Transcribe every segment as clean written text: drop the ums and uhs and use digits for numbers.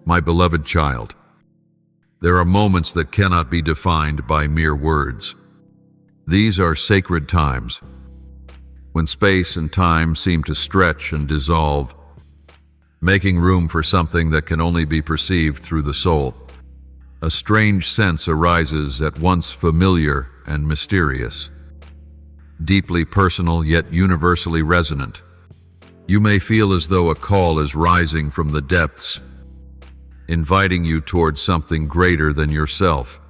My beloved child, there are moments that cannot be defined by mere words. These are sacred times, when space and time seem to stretch and dissolve, making room for something that can only be perceived through the soul. A strange sense arises, at once familiar and mysterious, deeply personal yet universally resonant. You may feel as though a call is rising from the depths, inviting you towards something greater than yourself.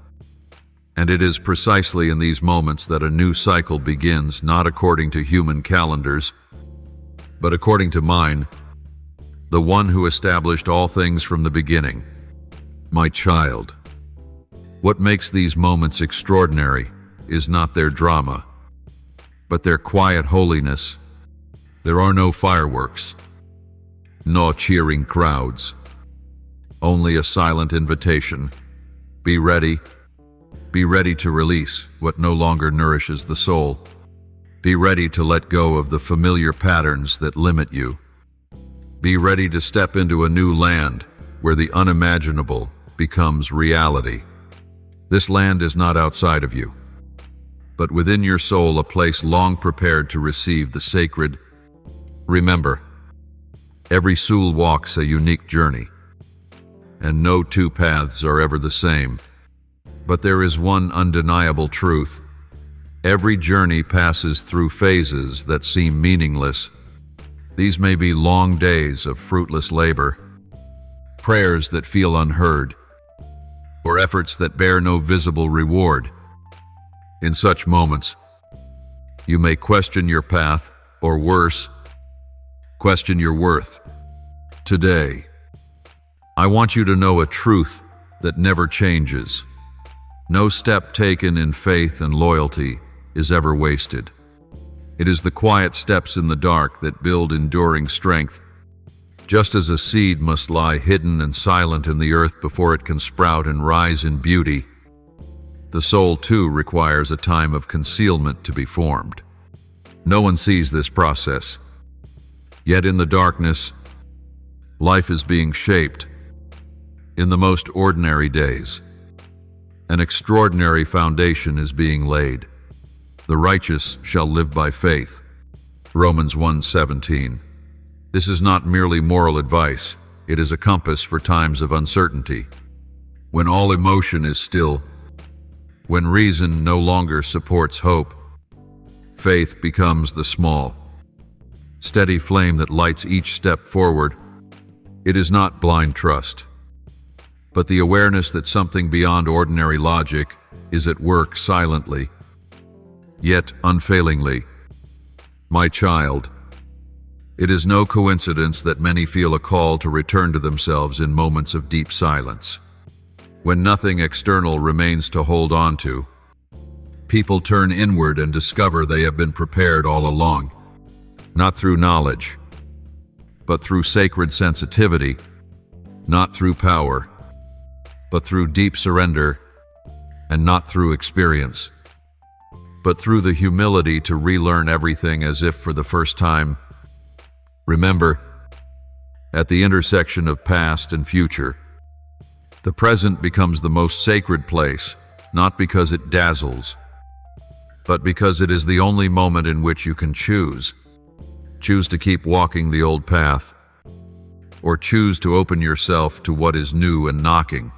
And it is precisely in these moments that a new cycle begins, not according to human calendars, but according to mine, the one who established all things from the beginning. My child, what makes these moments extraordinary is not their drama, but their quiet holiness. There are no fireworks, no cheering crowds, only a silent invitation. Be ready to release what no longer nourishes the soul. Be ready to let go of the familiar patterns that limit you. Be ready to step into a new land where the unimaginable becomes reality. This land is not outside of you, but within your soul, a place long prepared to receive the sacred. Remember, every soul walks a unique journey, and no two paths are ever the same. But there is one undeniable truth. Every journey passes through phases that seem meaningless. These may be long days of fruitless labor, prayers that feel unheard, or efforts that bear no visible reward. In such moments, you may question your path, or worse, question your worth. Today, I want you to know a truth that never changes. No step taken in faith and loyalty is ever wasted. It is the quiet steps in the dark that build enduring strength. Just as a seed must lie hidden and silent in the earth before it can sprout and rise in beauty, the soul too requires a time of concealment to be formed. No one sees this process. Yet in the darkness, life is being shaped. In the most ordinary days, an extraordinary foundation is being laid. The righteous shall live by faith. Romans 1:17. This is not merely moral advice, it is a compass for times of uncertainty. When all emotion is still, when reason no longer supports hope, faith becomes the small, steady flame that lights each step forward. It is not blind trust, but the awareness that something beyond ordinary logic is at work silently, yet unfailingly. My child, it is no coincidence that many feel a call to return to themselves in moments of deep silence. When nothing external remains to hold on to, people turn inward and discover they have been prepared all along, not through knowledge, but through sacred sensitivity, not through power, but through deep surrender, and not through experience, but through the humility to relearn everything as if for the first time. Remember, at the intersection of past and future, the present becomes the most sacred place, not because it dazzles, but because it is the only moment in which you can choose. Choose to keep walking the old path, or choose to open yourself to what is new and knocking.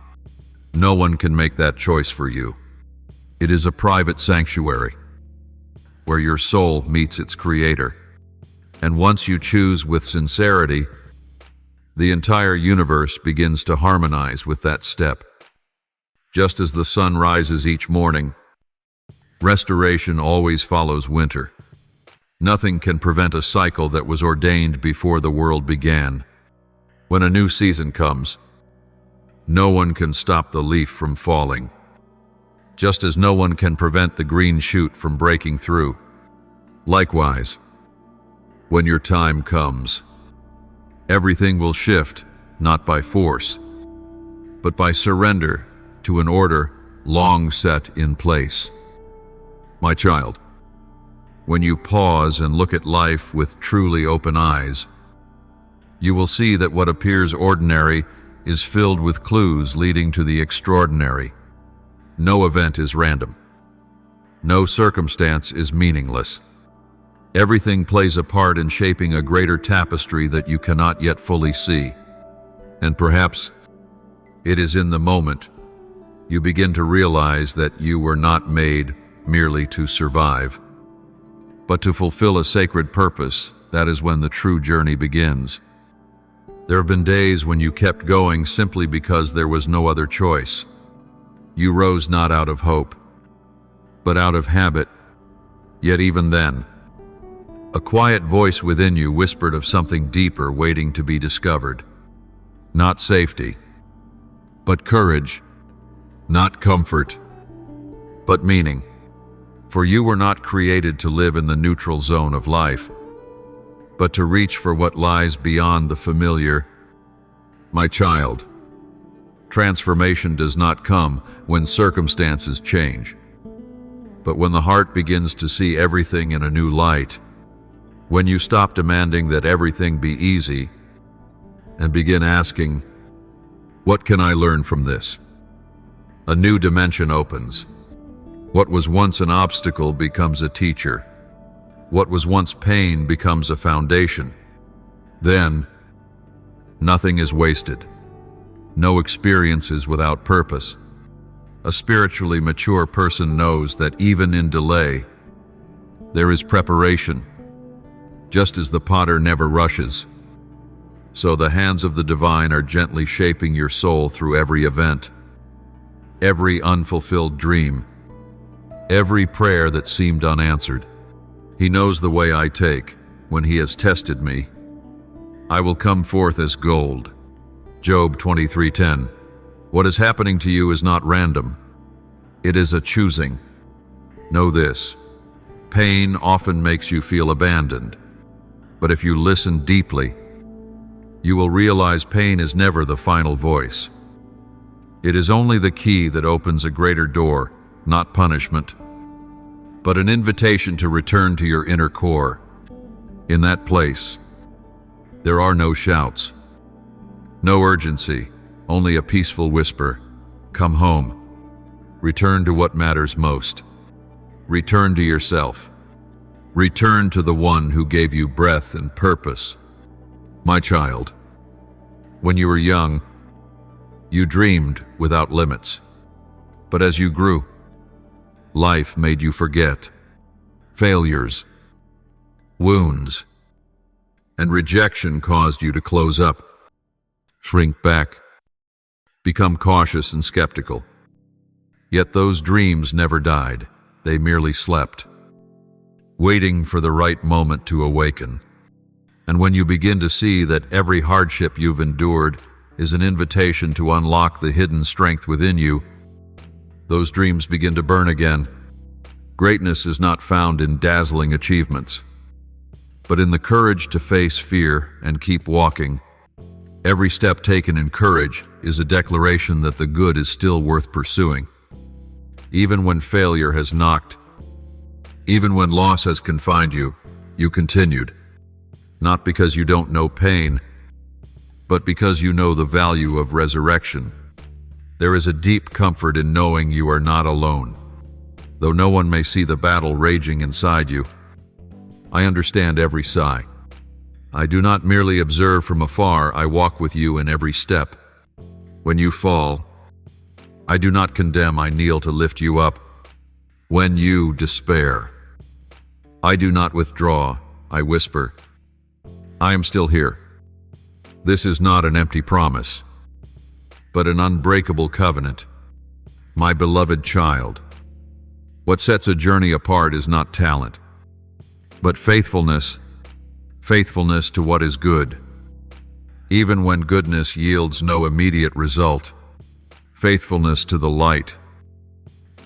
No one can make that choice for you. It is a private sanctuary, where your soul meets its creator. And once you choose with sincerity, the entire universe begins to harmonize with that step. Just as the sun rises each morning, restoration always follows winter. Nothing can prevent a cycle that was ordained before the world began. When a new season comes, no one can stop the leaf from falling, just as no one can prevent the green shoot from breaking through. Likewise, when your time comes, everything will shift, not by force, but by surrender to an order long set in place. My child, when you pause and look at life with truly open eyes, you will see that what appears ordinary is filled with clues leading to the extraordinary. No event is random. No circumstance is meaningless. Everything plays a part in shaping a greater tapestry that you cannot yet fully see. And perhaps it is in the moment you begin to realize that you were not made merely to survive, but to fulfill a sacred purpose. That is when the true journey begins. There have been days when you kept going simply because there was no other choice. You rose not out of hope, but out of habit. Yet even then, a quiet voice within you whispered of something deeper waiting to be discovered. Not safety, but courage. Not comfort, but meaning. For you were not created to live in the neutral zone of life, but to reach for what lies beyond the familiar. My child, transformation does not come when circumstances change, but when the heart begins to see everything in a new light, when you stop demanding that everything be easy and begin asking, what can I learn from this? A new dimension opens. What was once an obstacle becomes a teacher. What was once pain becomes a foundation. Then, nothing is wasted. No experience is without purpose. A spiritually mature person knows that even in delay, there is preparation. Just as the potter never rushes, so the hands of the divine are gently shaping your soul through every event, every unfulfilled dream, every prayer that seemed unanswered. He knows the way I take. When he has tested me, I will come forth as gold. Job 23:10. What is happening to you is not random. It is a choosing. Know this. Pain often makes you feel abandoned. But if you listen deeply, you will realize pain is never the final voice. It is only the key that opens a greater door, not punishment, but an invitation to return to your inner core. In that place, there are no shouts, no urgency, only a peaceful whisper. Come home. Return to what matters most. Return to yourself. Return to the one who gave you breath and purpose. My child, when you were young, you dreamed without limits. But as you grew, life made you forget. Failures, wounds, and rejection caused you to close up, shrink back, become cautious and skeptical. Yet those dreams never died. They merely slept, waiting for the right moment to awaken. And when you begin to see that every hardship you've endured is an invitation to unlock the hidden strength within you, those dreams begin to burn again. Greatness is not found in dazzling achievements, but in the courage to face fear and keep walking. Every step taken in courage is a declaration that the good is still worth pursuing. Even when failure has knocked, even when loss has confined you, you continued. Not because you don't know pain, but because you know the value of resurrection. There is a deep comfort in knowing you are not alone. Though no one may see the battle raging inside you, I understand every sigh. I do not merely observe from afar, I walk with you in every step. When you fall, I do not condemn, I kneel to lift you up. When you despair, I do not withdraw, I whisper, I am still here. This is not an empty promise, but an unbreakable covenant. My beloved child, what sets a journey apart is not talent, but faithfulness, faithfulness to what is good. Even when goodness yields no immediate result, faithfulness to the light.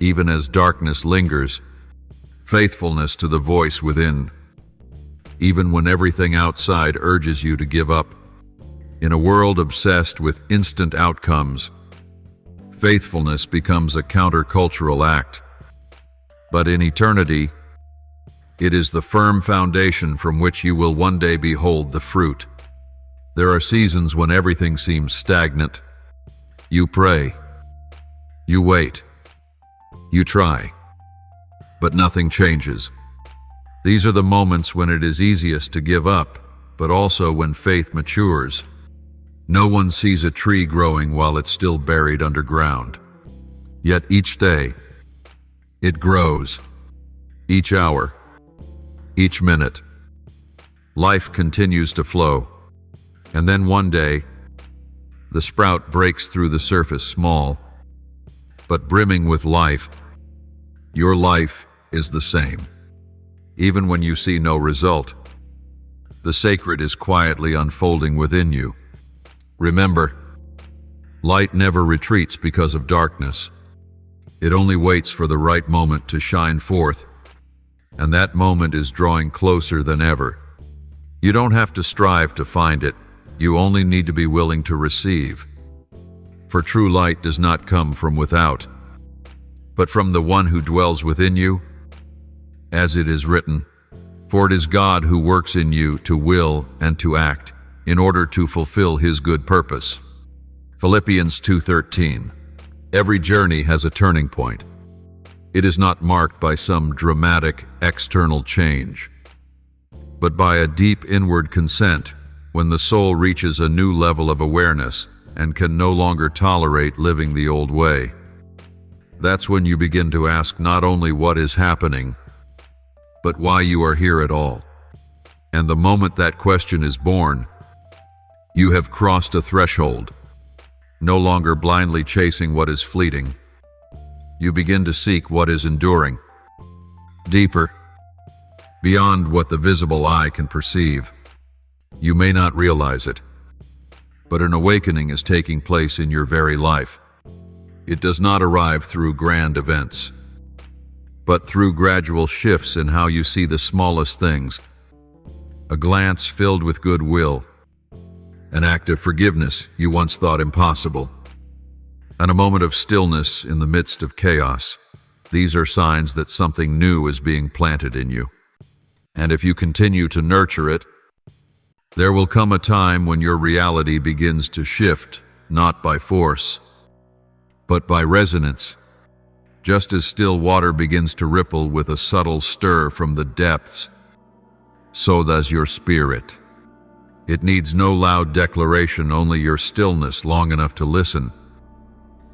Even as darkness lingers, faithfulness to the voice within. Even when everything outside urges you to give up. In a world obsessed with instant outcomes, faithfulness becomes a countercultural act. But in eternity, it is the firm foundation from which you will one day behold the fruit. There are seasons when everything seems stagnant, You pray. You wait. You try. But nothing changes. These are the moments when it is easiest to give up, but also when faith matures. No one sees a tree growing while it's still buried underground. Yet each day, it grows. Each hour, each minute, life continues to flow. And then one day, the sprout breaks through the surface small, but brimming with life. Your life is the same. Even when you see no result, the sacred is quietly unfolding within you. Remember, light never retreats because of darkness. It only waits for the right moment to shine forth, and that moment is drawing closer than ever. You don't have to strive to find it. You only need to be willing to receive. For true light does not come from without, but from the one who dwells within you. As it is written, for it is God who works in you to will and to act in order to fulfill his good purpose. Philippians 2:13. Every journey has a turning point. It is not marked by some dramatic external change, but by a deep inward consent when the soul reaches a new level of awareness and can no longer tolerate living the old way. That's when you begin to ask not only what is happening, but why you are here at all. And the moment that question is born, you have crossed a threshold. No longer blindly chasing what is fleeting, you begin to seek what is enduring, deeper, beyond what the visible eye can perceive. You may not realize it, but an awakening is taking place in your very life. It does not arrive through grand events, but through gradual shifts in how you see the smallest things. A glance filled with goodwill, an act of forgiveness you once thought impossible, and a moment of stillness in the midst of chaos. These are signs that something new is being planted in you. And if you continue to nurture it, there will come a time when your reality begins to shift, not by force, but by resonance. Just as still water begins to ripple with a subtle stir from the depths, so does your spirit. It needs no loud declaration, only your stillness long enough to listen.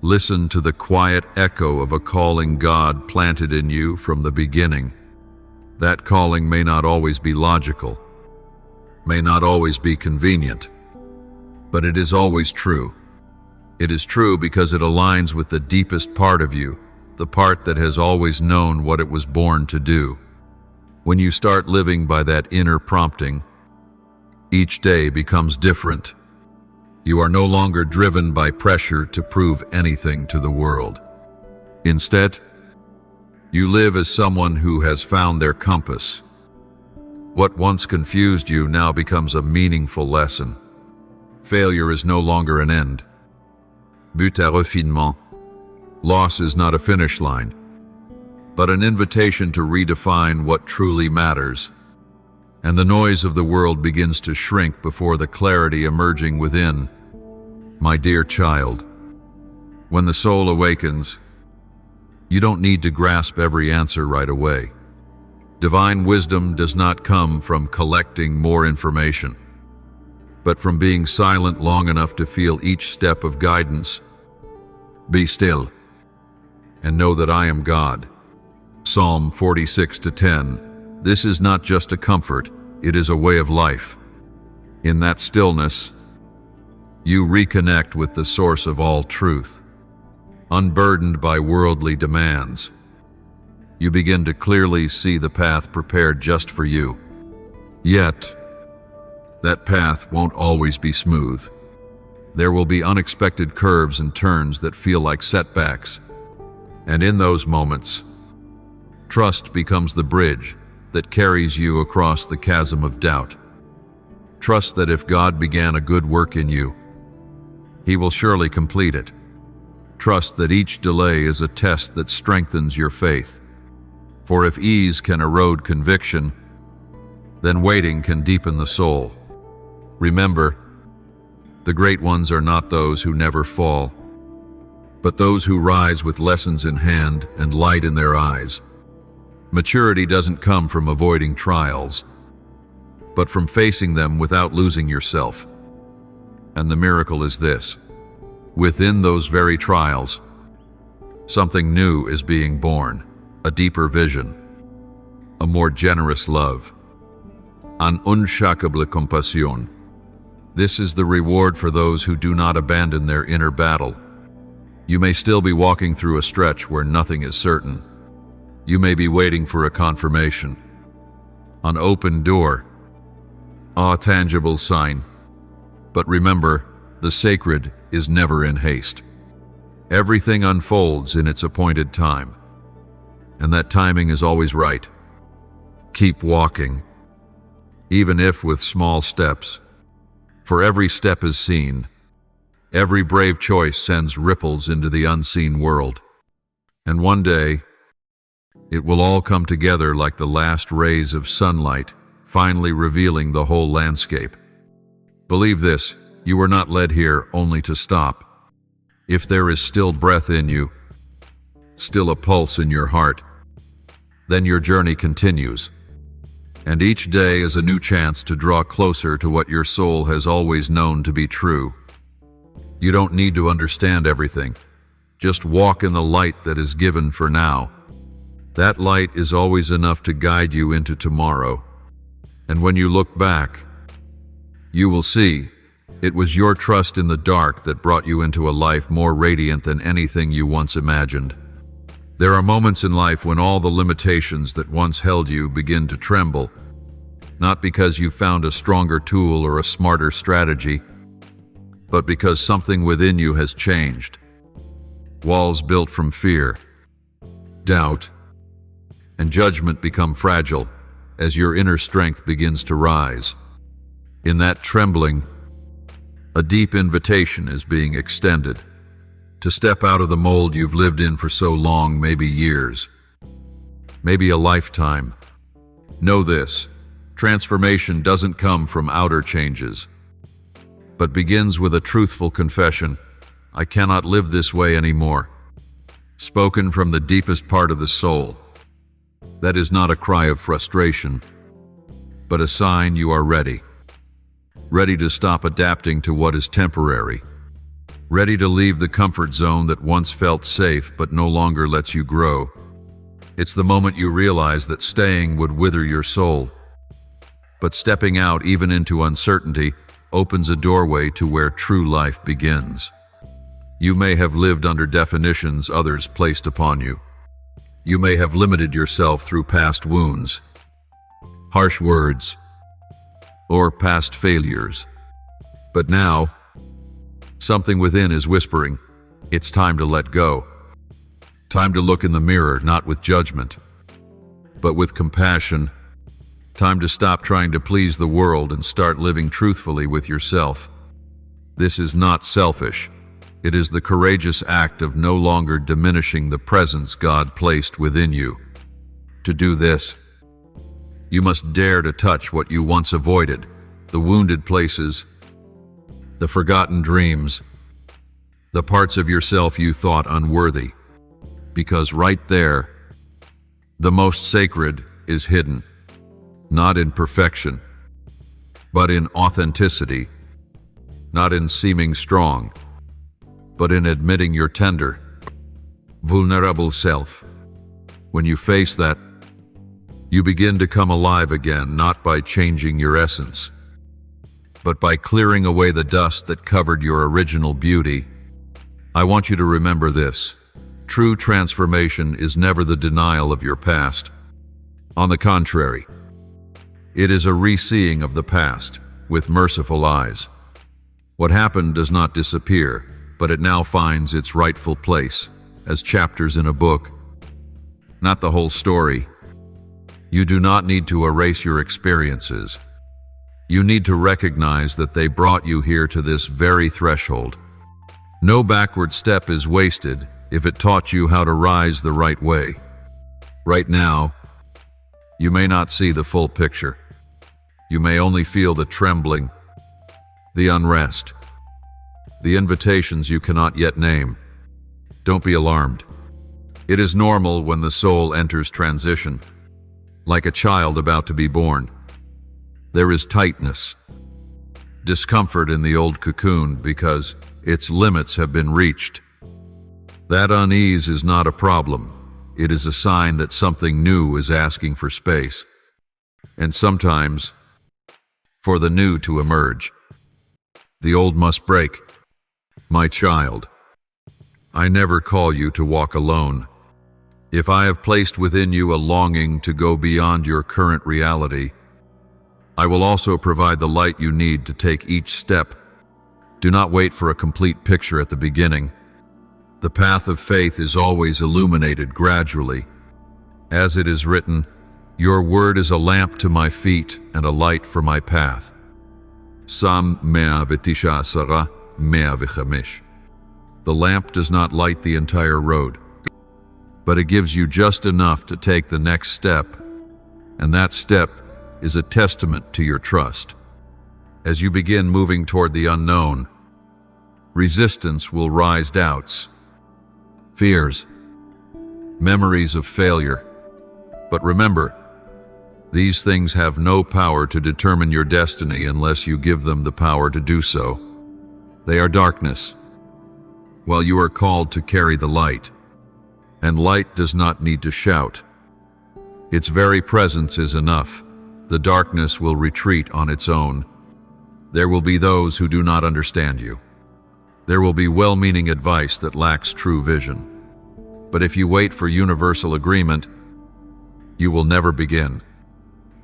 Listen to the quiet echo of a calling God planted in you from the beginning. That calling may not always be logical, may not always be convenient, but it is always true. It is true because it aligns with the deepest part of you, the part that has always known what it was born to do. When you start living by that inner prompting, each day becomes different. You are no longer driven by pressure to prove anything to the world. Instead, you live as someone who has found their compass. What once confused you now becomes a meaningful lesson. Failure is no longer an end. But à refinement. Loss is not a finish line, but an invitation to redefine what truly matters. And the noise of the world begins to shrink before the clarity emerging within. My dear child, when the soul awakens, you don't need to grasp every answer right away. Divine wisdom does not come from collecting more information, but from being silent long enough to feel each step of guidance. Be still and know that I am God. Psalm 46:10. This is not just a comfort, it is a way of life. In that stillness, you reconnect with the source of all truth. Unburdened by worldly demands, you begin to clearly see the path prepared just for you. Yet, that path won't always be smooth. There will be unexpected curves and turns that feel like setbacks. And in those moments, trust becomes the bridge that carries you across the chasm of doubt. Trust that if God began a good work in you, He will surely complete it. Trust that each delay is a test that strengthens your faith. For if ease can erode conviction, then waiting can deepen the soul. Remember, the great ones are not those who never fall, but those who rise with lessons in hand and light in their eyes. Maturity doesn't come from avoiding trials, but from facing them without losing yourself. And the miracle is this: within those very trials, something new is being born, a deeper vision, a more generous love, an unshakable compassion. This is the reward for those who do not abandon their inner battle. You may still be walking through a stretch where nothing is certain. You may be waiting for a confirmation, an open door, a tangible sign. But remember, the sacred is never in haste. Everything unfolds in its appointed time, and that timing is always right. Keep walking, even if with small steps. For every step is seen. Every brave choice sends ripples into the unseen world. And one day, it will all come together like the last rays of sunlight, finally revealing the whole landscape. Believe this: you were not led here only to stop. If there is still breath in you, still a pulse in your heart, then your journey continues. And each day is a new chance to draw closer to what your soul has always known to be true. You don't need to understand everything. Just walk in the light that is given for now. That light is always enough to guide you into tomorrow. And when you look back, you will see it was your trust in the dark that brought you into a life more radiant than anything you once imagined. There are moments in life when all the limitations that once held you begin to tremble, not because you found a stronger tool or a smarter strategy, but because something within you has changed. Walls built from fear, doubt, and judgment become fragile as your inner strength begins to rise. In that trembling, a deep invitation is being extended to step out of the mold you've lived in for so long, maybe years, maybe a lifetime. Know this: transformation doesn't come from outer changes, but begins with a truthful confession: I cannot live this way anymore. Spoken from the deepest part of the soul. That is not a cry of frustration, but a sign you are ready. Ready to stop adapting to what is temporary. Ready to leave the comfort zone that once felt safe but no longer lets you grow. It's the moment you realize that staying would wither your soul. But stepping out, even into uncertainty, opens a doorway to where true life begins. You may have lived under definitions others placed upon you. You may have limited yourself through past wounds, harsh words, or past failures. But now, something within is whispering, it's time to let go. Time to look in the mirror, not with judgment, but with compassion. Time to stop trying to please the world and start living truthfully with yourself. This is not selfish. It is the courageous act of no longer diminishing the presence God placed within you. To do this, you must dare to touch what you once avoided, the wounded places, the forgotten dreams, the parts of yourself you thought unworthy. Because right there, the most sacred is hidden, not in perfection, but in authenticity, not in seeming strong, but in admitting your tender, vulnerable self. When you face that, you begin to come alive again, not by changing your essence, but by clearing away the dust that covered your original beauty. I want you to remember this: true transformation is never the denial of your past. On the contrary, it is a re-seeing of the past with merciful eyes. What happened does not disappear, but it now finds its rightful place as chapters in a book, not the whole story. You do not need to erase your experiences. You need to recognize that they brought you here to this very threshold. No backward step is wasted if it taught you how to rise the right way. Right now, you may not see the full picture. You may only feel the trembling, the unrest, the invitations you cannot yet name. Don't be alarmed. It is normal when the soul enters transition, like a child about to be born. There is tightness, discomfort in the old cocoon because its limits have been reached. That unease is not a problem. It is a sign that something new is asking for space, and sometimes for the new to emerge. The old must break. My child, I never call you to walk alone. If I have placed within you a longing to go beyond your current reality, I will also provide the light you need to take each step. Do not wait for a complete picture at the beginning. The path of faith is always illuminated gradually. As it is written, your word is a lamp to my feet and a light for my path. Psalm 119. The lamp does not light the entire road, but it gives you just enough to take the next step, and that step is a testament to your trust. As you begin moving toward the unknown, resistance will rise, doubts, fears, memories of failure. But remember, these things have no power to determine your destiny unless you give them the power to do so. They are darkness, while you are called to carry the light. And light does not need to shout. Its very presence is enough. The darkness will retreat on its own. There will be those who do not understand you. There will be well-meaning advice that lacks true vision. But if you wait for universal agreement, you will never begin.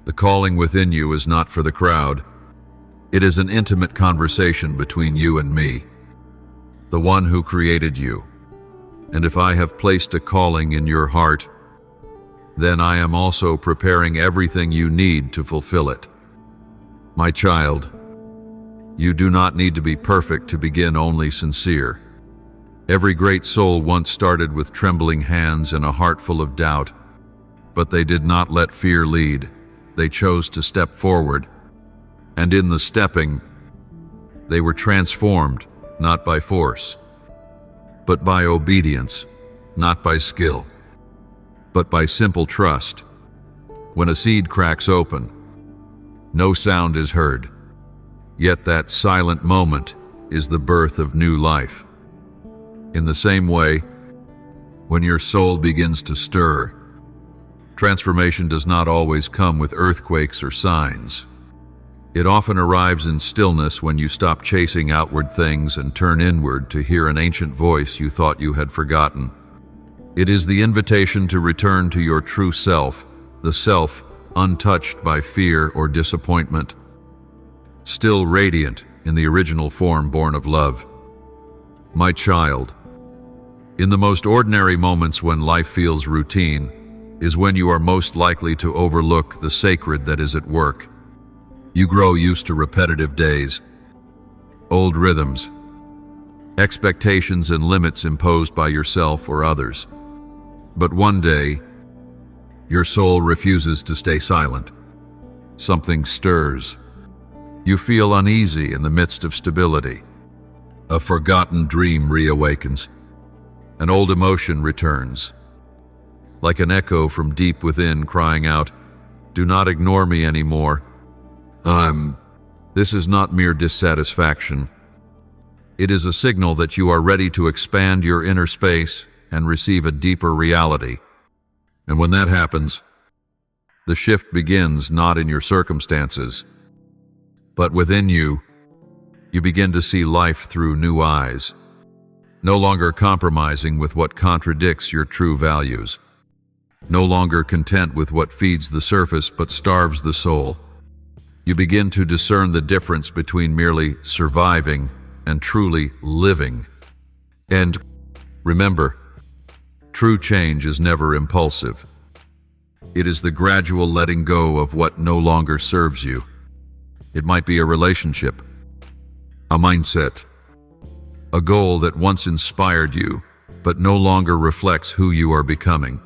The calling within you is not for the crowd. It is an intimate conversation between you and me, the one who created you. And if I have placed a calling in your heart, then I am also preparing everything you need to fulfill it. My child, you do not need to be perfect to begin, only sincere. Every great soul once started with trembling hands and a heart full of doubt, but they did not let fear lead. They chose to step forward, and in the stepping, they were transformed, not by force, but by obedience, not by skill, but by simple trust. When a seed cracks open, no sound is heard, yet that silent moment is the birth of new life. In the same way, when your soul begins to stir, transformation does not always come with earthquakes or signs. It often arrives in stillness when you stop chasing outward things and turn inward to hear an ancient voice you thought you had forgotten. It is the invitation to return to your true self, the self untouched by fear or disappointment, still radiant in the original form born of love. My child, in the most ordinary moments when life feels routine, is when you are most likely to overlook the sacred that is at work. You grow used to repetitive days, old rhythms, expectations and limits imposed by yourself or others. But one day, your soul refuses to stay silent. Something stirs. You feel uneasy in the midst of stability. A forgotten dream reawakens. An old emotion returns, like an echo from deep within crying out, "Do not ignore me anymore. This is not mere dissatisfaction. It is a signal that you are ready to expand your inner space and receive a deeper reality. And when that happens, the shift begins not in your circumstances, but within you. You begin to see life through new eyes, no longer compromising with what contradicts your true values, no longer content with what feeds the surface but starves the soul. You begin to discern the difference between merely surviving and truly living. And remember, true change is never impulsive. It is the gradual letting go of what no longer serves you. It might be a relationship, a mindset, a goal that once inspired you, but no longer reflects who you are becoming.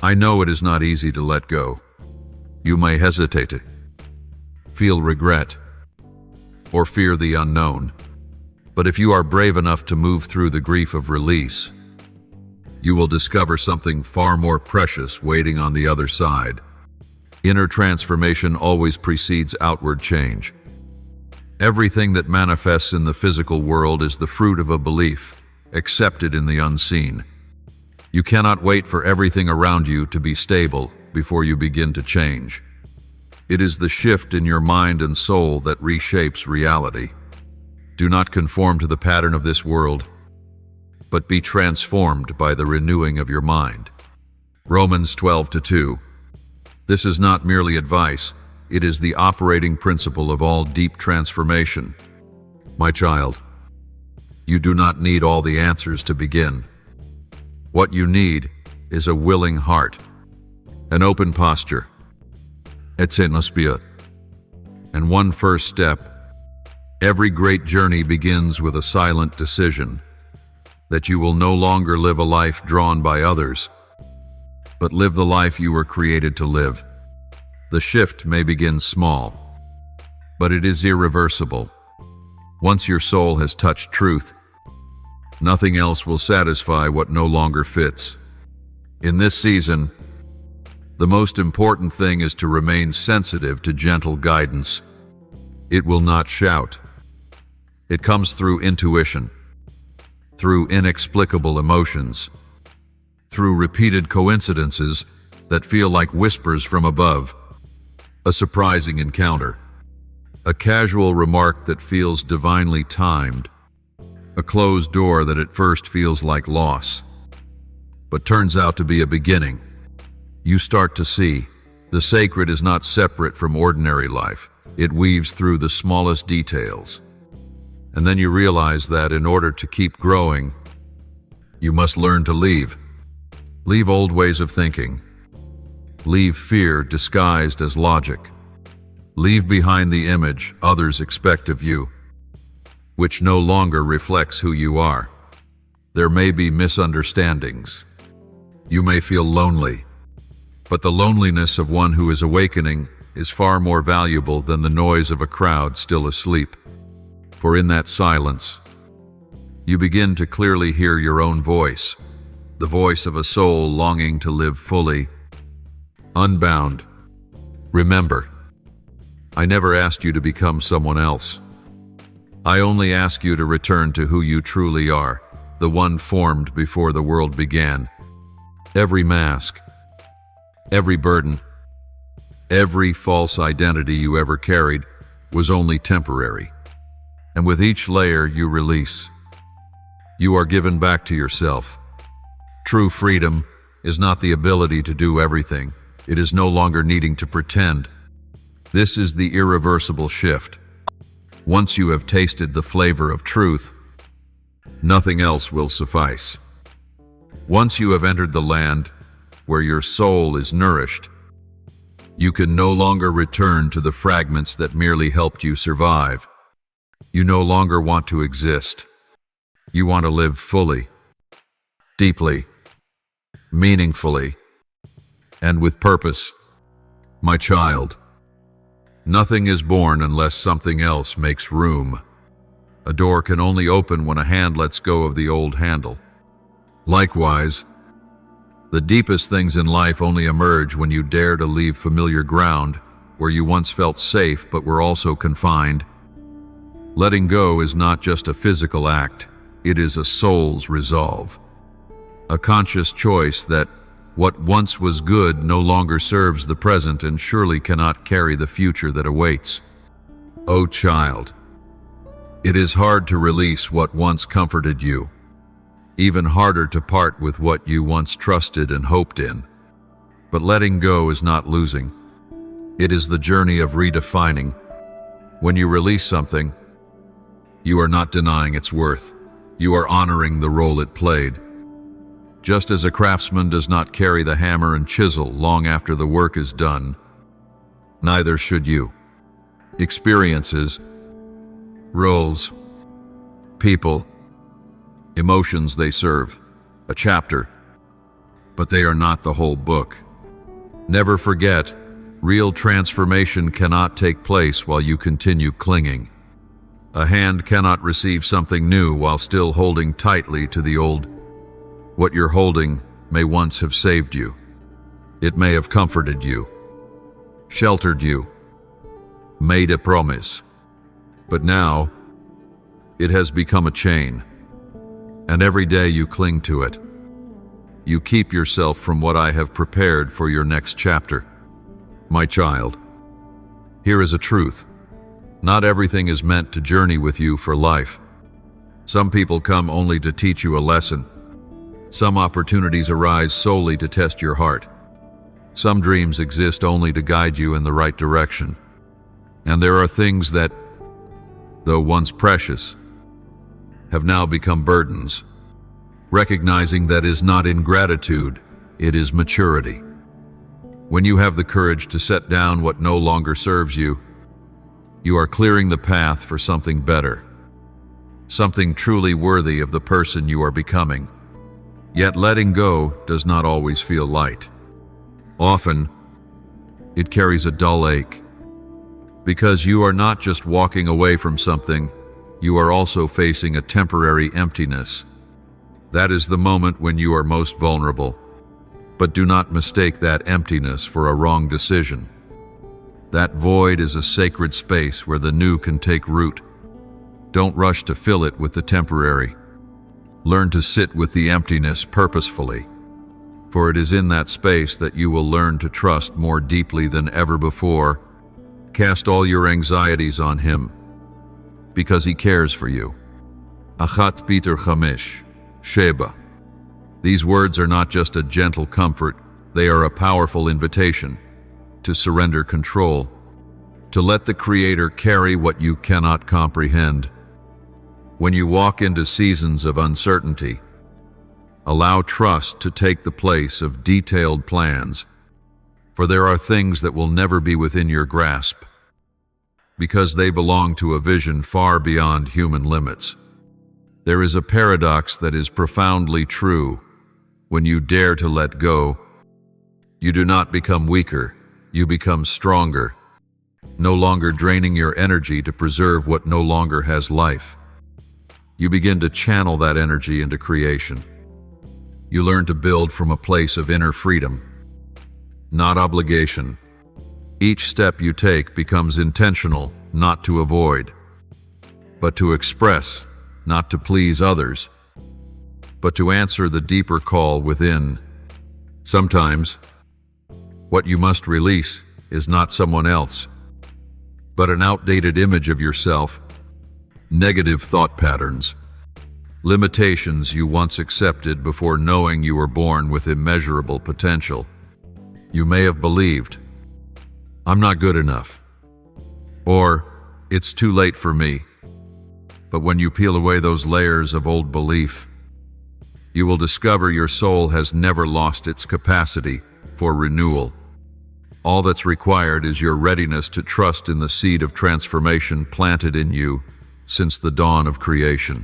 I know it is not easy to let go. You may hesitate, feel regret, or fear the unknown. But if you are brave enough to move through the grief of release, you will discover something far more precious waiting on the other side. Inner transformation always precedes outward change. Everything that manifests in the physical world is the fruit of a belief, accepted in the unseen. You cannot wait for everything around you to be stable before you begin to change. It is the shift in your mind and soul that reshapes reality. Do not conform to the pattern of this world, but be transformed by the renewing of your mind. Romans 12:2. This is not merely advice, it is the operating principle of all deep transformation. My child, you do not need all the answers to begin. What you need is a willing heart, an open posture, and one first step. Every great journey begins with a silent decision that you will no longer live a life drawn by others, but live the life you were created to live. The shift may begin small, but it is irreversible. Once your soul has touched truth, nothing else will satisfy what no longer fits. In this season, the most important thing is to remain sensitive to gentle guidance. It will not shout. It comes through intuition, through inexplicable emotions, through repeated coincidences that feel like whispers from above, a surprising encounter, a casual remark that feels divinely timed, a closed door that at first feels like loss, but turns out to be a beginning. You start to see the sacred is not separate from ordinary life. It weaves through the smallest details. And then you realize that in order to keep growing, you must learn to leave. Leave old ways of thinking. Leave fear disguised as logic. Leave behind the image others expect of you, which no longer reflects who you are. There may be misunderstandings. You may feel lonely, but the loneliness of one who is awakening is far more valuable than the noise of a crowd still asleep. For in that silence, you begin to clearly hear your own voice, the voice of a soul longing to live fully, unbound. Remember, I never asked you to become someone else. I only ask you to return to who you truly are, the one formed before the world began. Every mask, every burden, every false identity you ever carried was only temporary. And with each layer you release, you are given back to yourself. True freedom is not the ability to do everything. It is no longer needing to pretend. This is the irreversible shift. Once you have tasted the flavor of truth, nothing else will suffice. Once you have entered the land where your soul is nourished, you can no longer return to the fragments that merely helped you survive. You no longer want to exist. You want to live fully, deeply, meaningfully, and with purpose. My child, nothing is born unless something else makes room. A door can only open when a hand lets go of the old handle. Likewise, the deepest things in life only emerge when you dare to leave familiar ground where you once felt safe but were also confined. Letting go is not just a physical act, it is a soul's resolve. A conscious choice that what once was good no longer serves the present and surely cannot carry the future that awaits. O child, it is hard to release what once comforted you, even harder to part with what you once trusted and hoped in. But letting go is not losing. It is the journey of redefining. When you release something, you are not denying its worth. You are honoring the role it played. Just as a craftsman does not carry the hammer and chisel long after the work is done, neither should you. Experiences, roles, people, emotions, they serve a chapter, but they are not the whole book. Never forget, real transformation cannot take place while you continue clinging. A hand cannot receive something new while still holding tightly to the old. What you're holding may once have saved you. It may have comforted you, sheltered you, made a promise. But now, it has become a chain, and every day you cling to it. You keep yourself from what I have prepared for your next chapter. My child, here is a truth. Not everything is meant to journey with you for life. Some people come only to teach you a lesson. Some opportunities arise solely to test your heart. Some dreams exist only to guide you in the right direction. And there are things that, though once precious, have now become burdens. Recognizing that is not ingratitude, it is maturity. When you have the courage to set down what no longer serves you, you are clearing the path for something better, something truly worthy of the person you are becoming. Yet letting go does not always feel light. Often, it carries a dull ache, because you are not just walking away from something, you are also facing a temporary emptiness. That is the moment when you are most vulnerable. But do not mistake that emptiness for a wrong decision. That void is a sacred space where the new can take root. Don't rush to fill it with the temporary. Learn to sit with the emptiness purposefully, for it is in that space that you will learn to trust more deeply than ever before. Cast all your anxieties on Him, because He cares for you. Achat Peter Chamish, Sheba. These words are not just a gentle comfort, they are a powerful invitation to surrender control, to let the Creator carry what you cannot comprehend. When you walk into seasons of uncertainty, allow trust to take the place of detailed plans, for there are things that will never be within your grasp, because they belong to a vision far beyond human limits. There is a paradox that is profoundly true. When you dare to let go, you do not become weaker, you become stronger, no longer draining your energy to preserve what no longer has life. You begin to channel that energy into creation. You learn to build from a place of inner freedom, not obligation. Each step you take becomes intentional, not to avoid, but to express, not to please others, but to answer the deeper call within. Sometimes, what you must release is not someone else, but an outdated image of yourself, negative thought patterns, limitations you once accepted before knowing you were born with immeasurable potential. You may have believed, "I'm not good enough," or "It's too late for me." But when you peel away those layers of old belief, you will discover your soul has never lost its capacity for renewal. All that's required is your readiness to trust in the seed of transformation planted in you since the dawn of creation.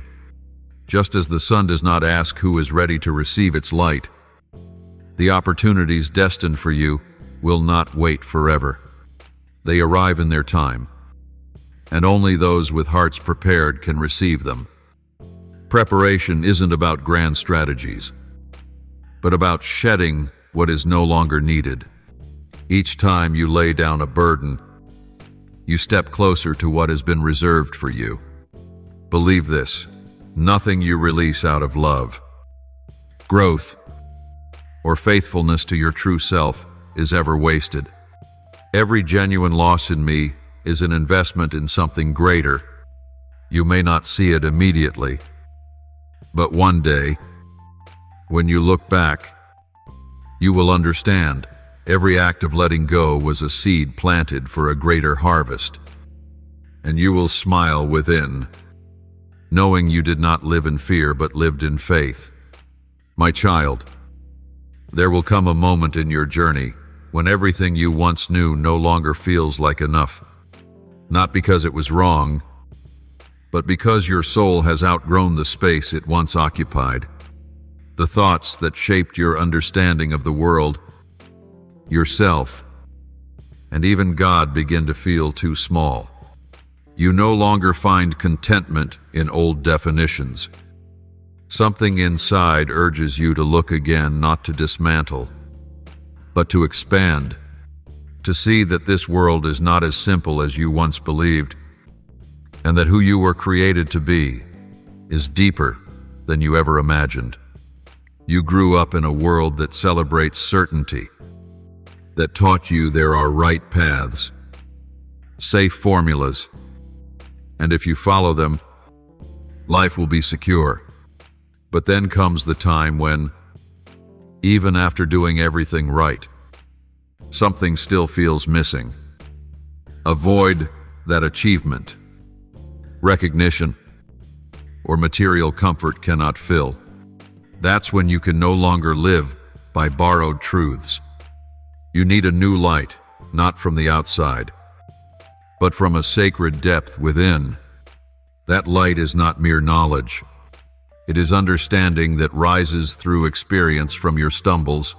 Just as the sun does not ask who is ready to receive its light, the opportunities destined for you will not wait forever. They arrive in their time, and only those with hearts prepared can receive them. Preparation isn't about grand strategies, but about shedding what is no longer needed. Each time you lay down a burden, you step closer to what has been reserved for you. Believe this, nothing you release out of love, growth, or faithfulness to your true self is ever wasted. Every genuine loss in me is an investment in something greater. You may not see it immediately, but one day, when you look back, you will understand every act of letting go was a seed planted for a greater harvest, and you will smile within, knowing you did not live in fear but lived in faith. My child, there will come a moment in your journey when everything you once knew no longer feels like enough, not because it was wrong, but because your soul has outgrown the space it once occupied. The thoughts that shaped your understanding of the world, yourself, and even God begin to feel too small. You no longer find contentment in old definitions. Something inside urges you to look again, not to dismantle, but to expand, to see that this world is not as simple as you once believed, and that who you were created to be is deeper than you ever imagined. You grew up in a world that celebrates certainty, that taught you there are right paths, safe formulas, and if you follow them, life will be secure. But then comes the time when, even after doing everything right, something still feels missing. A void that achievement, recognition, or material comfort cannot fill. That's when you can no longer live by borrowed truths. You need a new light, not from the outside, but from a sacred depth within. That light is not mere knowledge. It is understanding that rises through experience from your stumbles,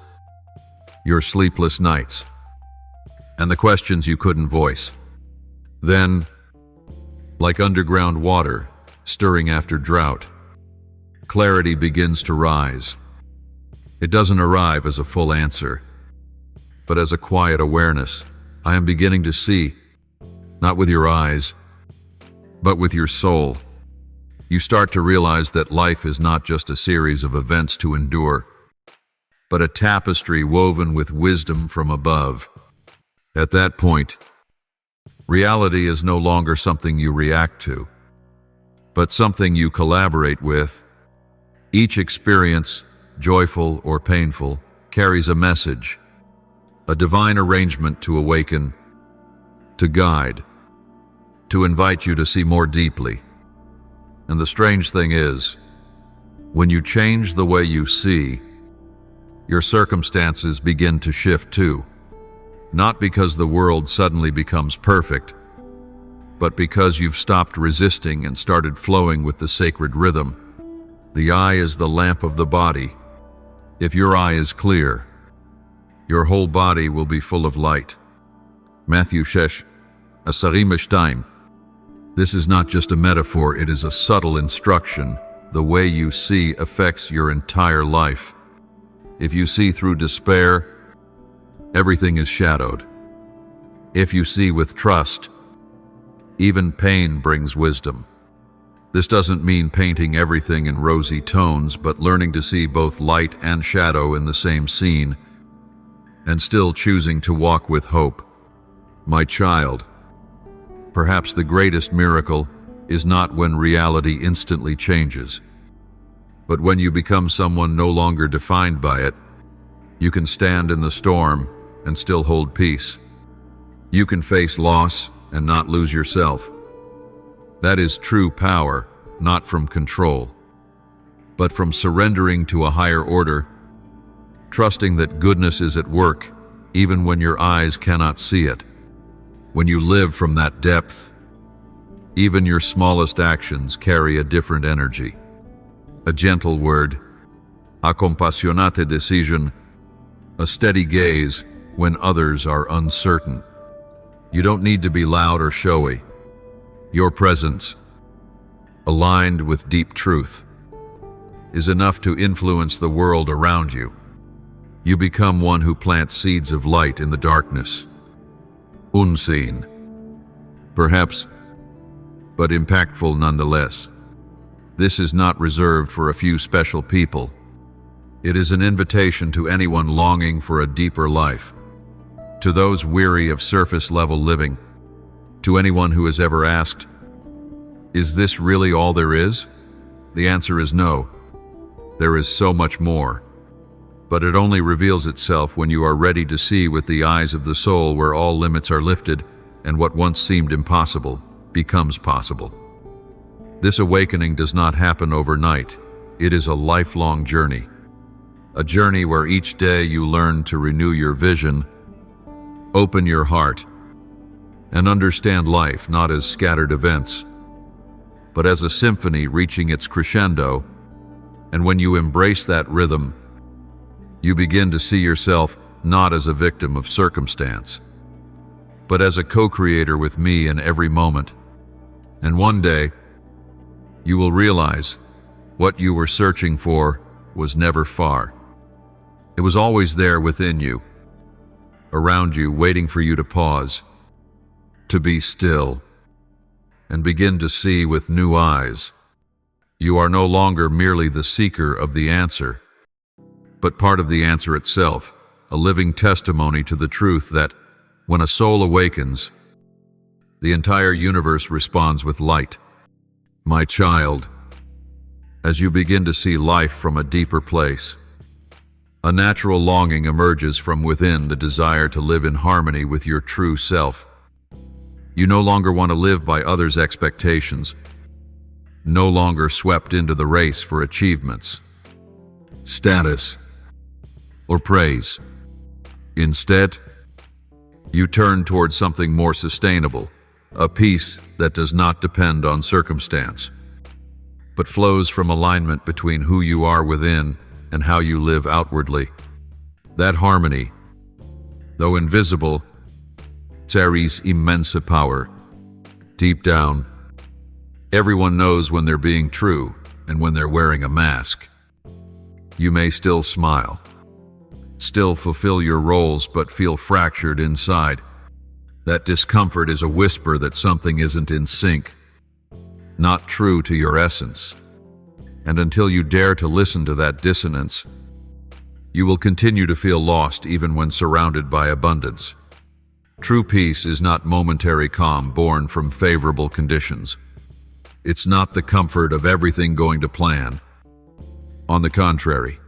your sleepless nights, and the questions you couldn't voice. Then, like underground water stirring after drought, clarity begins to rise. It doesn't arrive as a full answer, but as a quiet awareness. I am beginning to see, not with your eyes, but with your soul. You start to realize that life is not just a series of events to endure, but a tapestry woven with wisdom from above. At that point, reality is no longer something you react to, but something you collaborate with. Each experience, joyful or painful, carries a message, a divine arrangement to awaken, to guide, to invite you to see more deeply. And the strange thing is, when you change the way you see, your circumstances begin to shift too. Not because the world suddenly becomes perfect, but because you've stopped resisting and started flowing with the sacred rhythm. The eye is the lamp of the body. If your eye is clear, your whole body will be full of light. Matthew 6:22. This is not just a metaphor, it is a subtle instruction. The way you see affects your entire life. If you see through despair, everything is shadowed. If you see with trust, even pain brings wisdom. This doesn't mean painting everything in rosy tones, but learning to see both light and shadow in the same scene, and still choosing to walk with hope. My child, perhaps the greatest miracle is not when reality instantly changes, but when you become someone no longer defined by it. You can stand in the storm and still hold peace. You can face loss and not lose yourself. That is true power, not from control, but from surrendering to a higher order, trusting that goodness is at work even when your eyes cannot see it. When you live from that depth, even your smallest actions carry a different energy. A gentle word, a compassionate decision, a steady gaze when others are uncertain. You don't need to be loud or showy. Your presence, aligned with deep truth, is enough to influence the world around you. You become one who plants seeds of light in the darkness. Unseen, perhaps, but impactful nonetheless. This is not reserved for a few special people. It is an invitation to anyone longing for a deeper life, to those weary of surface-level living, to anyone who has ever asked, "Is this really all there is?" The answer is no. There is so much more. But it only reveals itself when you are ready to see with the eyes of the soul, where all limits are lifted and what once seemed impossible becomes possible. This awakening does not happen overnight. It is a lifelong journey. A journey where each day you learn to renew your vision, open your heart, and understand life not as scattered events, but as a symphony reaching its crescendo. And when you embrace that rhythm, you begin to see yourself not as a victim of circumstance, but as a co-creator with me in every moment. And one day, you will realize What you were searching for was never far. It was always there within you, around you, waiting for you to pause, to be still, and begin to see with new eyes. You are no longer merely the seeker of the answer, but part of the answer itself, a living testimony to the truth that, when a soul awakens, the entire universe responds with light. My child, as you begin to see life from a deeper place, a natural longing emerges from within, the desire to live in harmony with your true self. You no longer want to live by others' expectations, no longer swept into the race for achievements, status, or praise. Instead, you turn towards something more sustainable, a peace that does not depend on circumstance, but flows from alignment between who you are within and how you live outwardly. That harmony, though invisible, carries immense power. Deep down, everyone knows when they're being true and when they're wearing a mask. You may still smile, still fulfill your roles, but feel fractured inside. That discomfort is a whisper that something isn't in sync, not true to your essence. And until you dare to listen to that dissonance, you will continue to feel lost even when surrounded by abundance. True peace is not momentary calm born from favorable conditions. It's not the comfort of everything going to plan. On the contrary,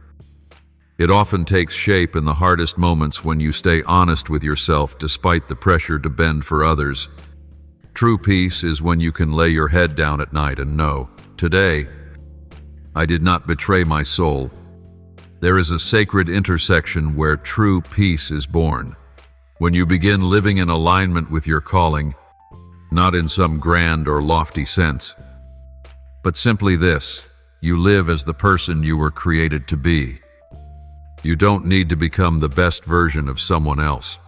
it often takes shape in the hardest moments when you stay honest with yourself despite the pressure to bend for others. True peace is when you can lay your head down at night and know, today, I did not betray my soul. There is a sacred intersection where true peace is born. When you begin living in alignment with your calling, not in some grand or lofty sense, but simply this: you live as the person you were created to be. You don't need to become the best version of someone else,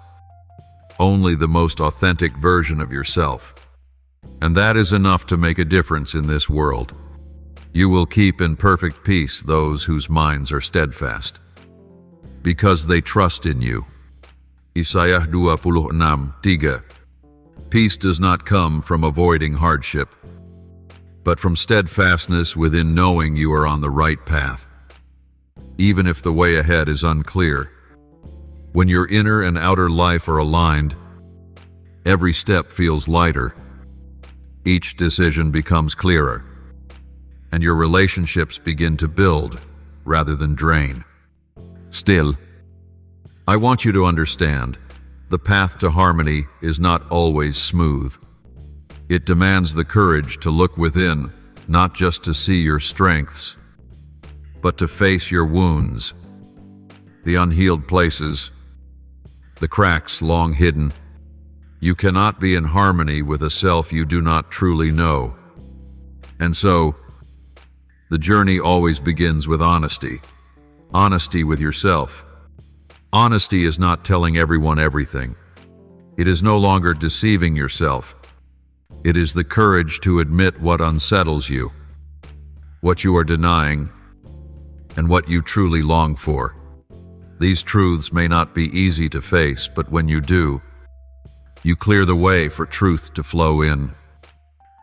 only the most authentic version of yourself. And that is enough to make a difference in this world. You will keep in perfect peace those whose minds are steadfast, because they trust in you. Isaiah 26:3. Peace does not come from avoiding hardship, but from steadfastness within knowing you are on the right path, even if the way ahead is unclear. When your inner and outer life are aligned, every step feels lighter, each decision becomes clearer, and your relationships begin to build rather than drain. Still, I want you to understand, the path to harmony is not always smooth. It demands the courage to look within, not just to see your strengths, but to face your wounds, the unhealed places, the cracks long hidden. You cannot be in harmony with a self you do not truly know. And so, the journey always begins with honesty. Honesty with yourself. Honesty is not telling everyone everything. It is no longer deceiving yourself. It is the courage to admit what unsettles you, what you are denying, and what you truly long for. These truths may not be easy to face, but when you do, you clear the way for truth to flow in.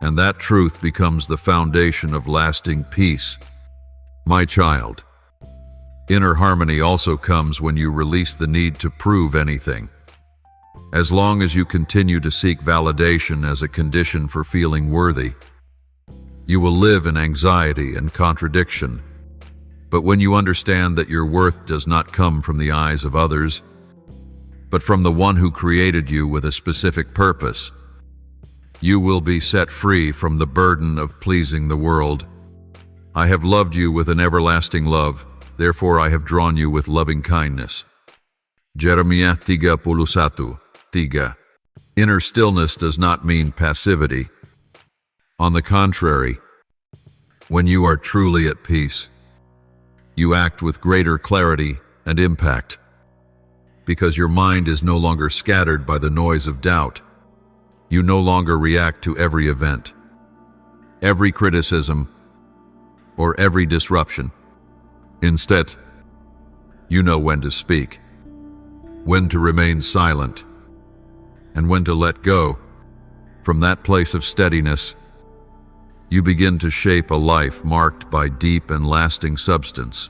And that truth becomes the foundation of lasting peace. My child, inner harmony also comes when you release the need to prove anything. As long as you continue to seek validation as a condition for feeling worthy, you will live in anxiety and contradiction. But when you understand that your worth does not come from the eyes of others, but from the one who created you with a specific purpose, you will be set free from the burden of pleasing the world. I have loved you with an everlasting love, therefore I have drawn you with loving kindness. Jeremiah 31:3. Inner stillness does not mean passivity. On the contrary, when you are truly at peace, you act with greater clarity and impact, because your mind is no longer scattered by the noise of doubt. You no longer react to every event, every criticism, or every disruption. Instead, you know when to speak, when to remain silent, and when to let go. From that place of steadiness, you begin to shape a life marked by deep and lasting substance.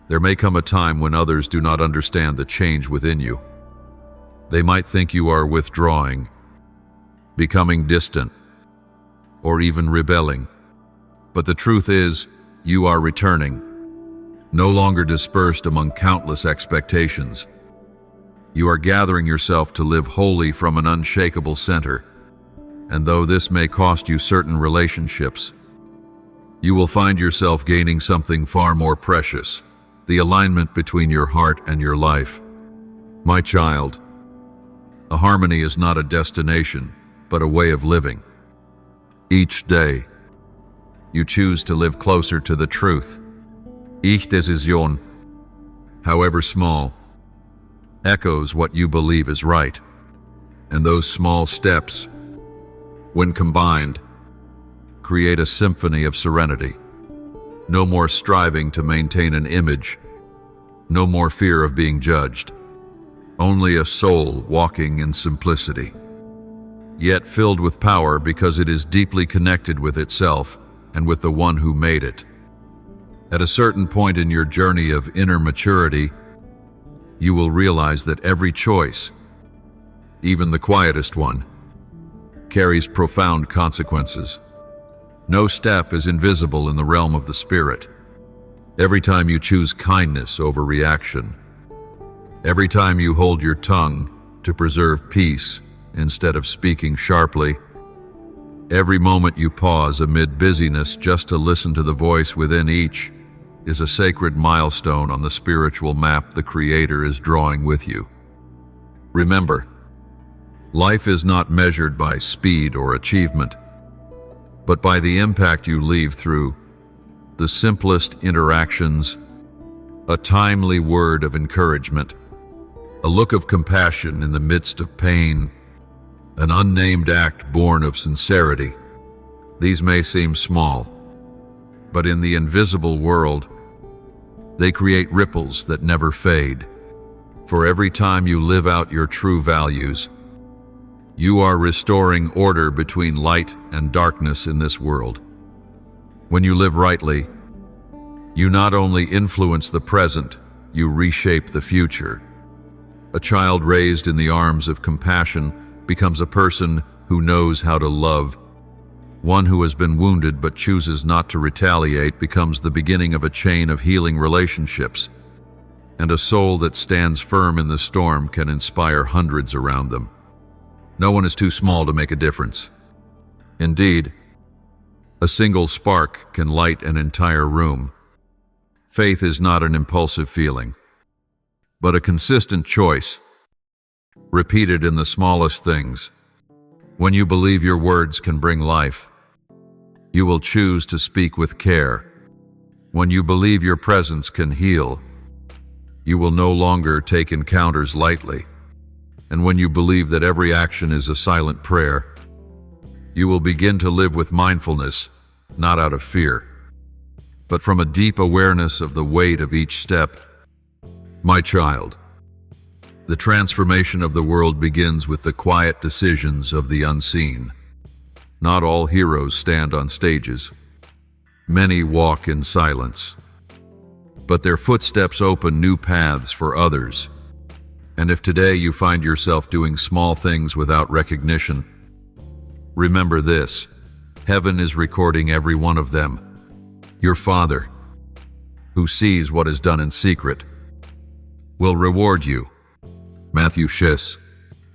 There may come a time when others do not understand the change within you. They might think you are withdrawing, becoming distant, or even rebelling. But the truth is, you are returning, no longer dispersed among countless expectations. You are gathering yourself to live wholly from an unshakable center. And though this may cost you certain relationships, you will find yourself gaining something far more precious: the alignment between your heart and your life. My child, a harmony is not a destination, but a way of living. Each day, you choose to live closer to the truth. Each decision, however small, echoes what you believe is right. And those small steps, when combined, create a symphony of serenity. No more striving to maintain an image, no more fear of being judged. Only a soul walking in simplicity, yet filled with power because it is deeply connected with itself and with the one who made it. At a certain point in your journey of inner maturity, you will realize that every choice, even the quietest one, carries profound consequences. No step is invisible in the realm of the spirit. Every time you choose kindness over reaction, every time you hold your tongue to preserve peace instead of speaking sharply, every moment you pause amid busyness just to listen to the voice within each is a sacred milestone on the spiritual map the Creator is drawing with you. Remember, life is not measured by speed or achievement, but by the impact you leave through the simplest interactions: a timely word of encouragement, a look of compassion in the midst of pain, an unnamed act born of sincerity. These may seem small, but in the invisible world, they create ripples that never fade. For every time you live out your true values, you are restoring order between light and darkness in this world. When you live rightly, you not only influence the present, you reshape the future. A child raised in the arms of compassion becomes a person who knows how to love. One who has been wounded but chooses not to retaliate becomes the beginning of a chain of healing relationships. And a soul that stands firm in the storm can inspire hundreds around them. No one is too small to make a difference. Indeed, a single spark can light an entire room. Faith is not an impulsive feeling, but a consistent choice, repeated in the smallest things. When you believe your words can bring life, you will choose to speak with care. When you believe your presence can heal, you will no longer take encounters lightly. And when you believe that every action is a silent prayer, you will begin to live with mindfulness, not out of fear, but from a deep awareness of the weight of each step. My child, the transformation of the world begins with the quiet decisions of the unseen. Not all heroes stand on stages. Many walk in silence, but their footsteps open new paths for others. And if today you find yourself doing small things without recognition, remember this: heaven is recording every one of them. Your Father, who sees what is done in secret, will reward you. Matthew 6.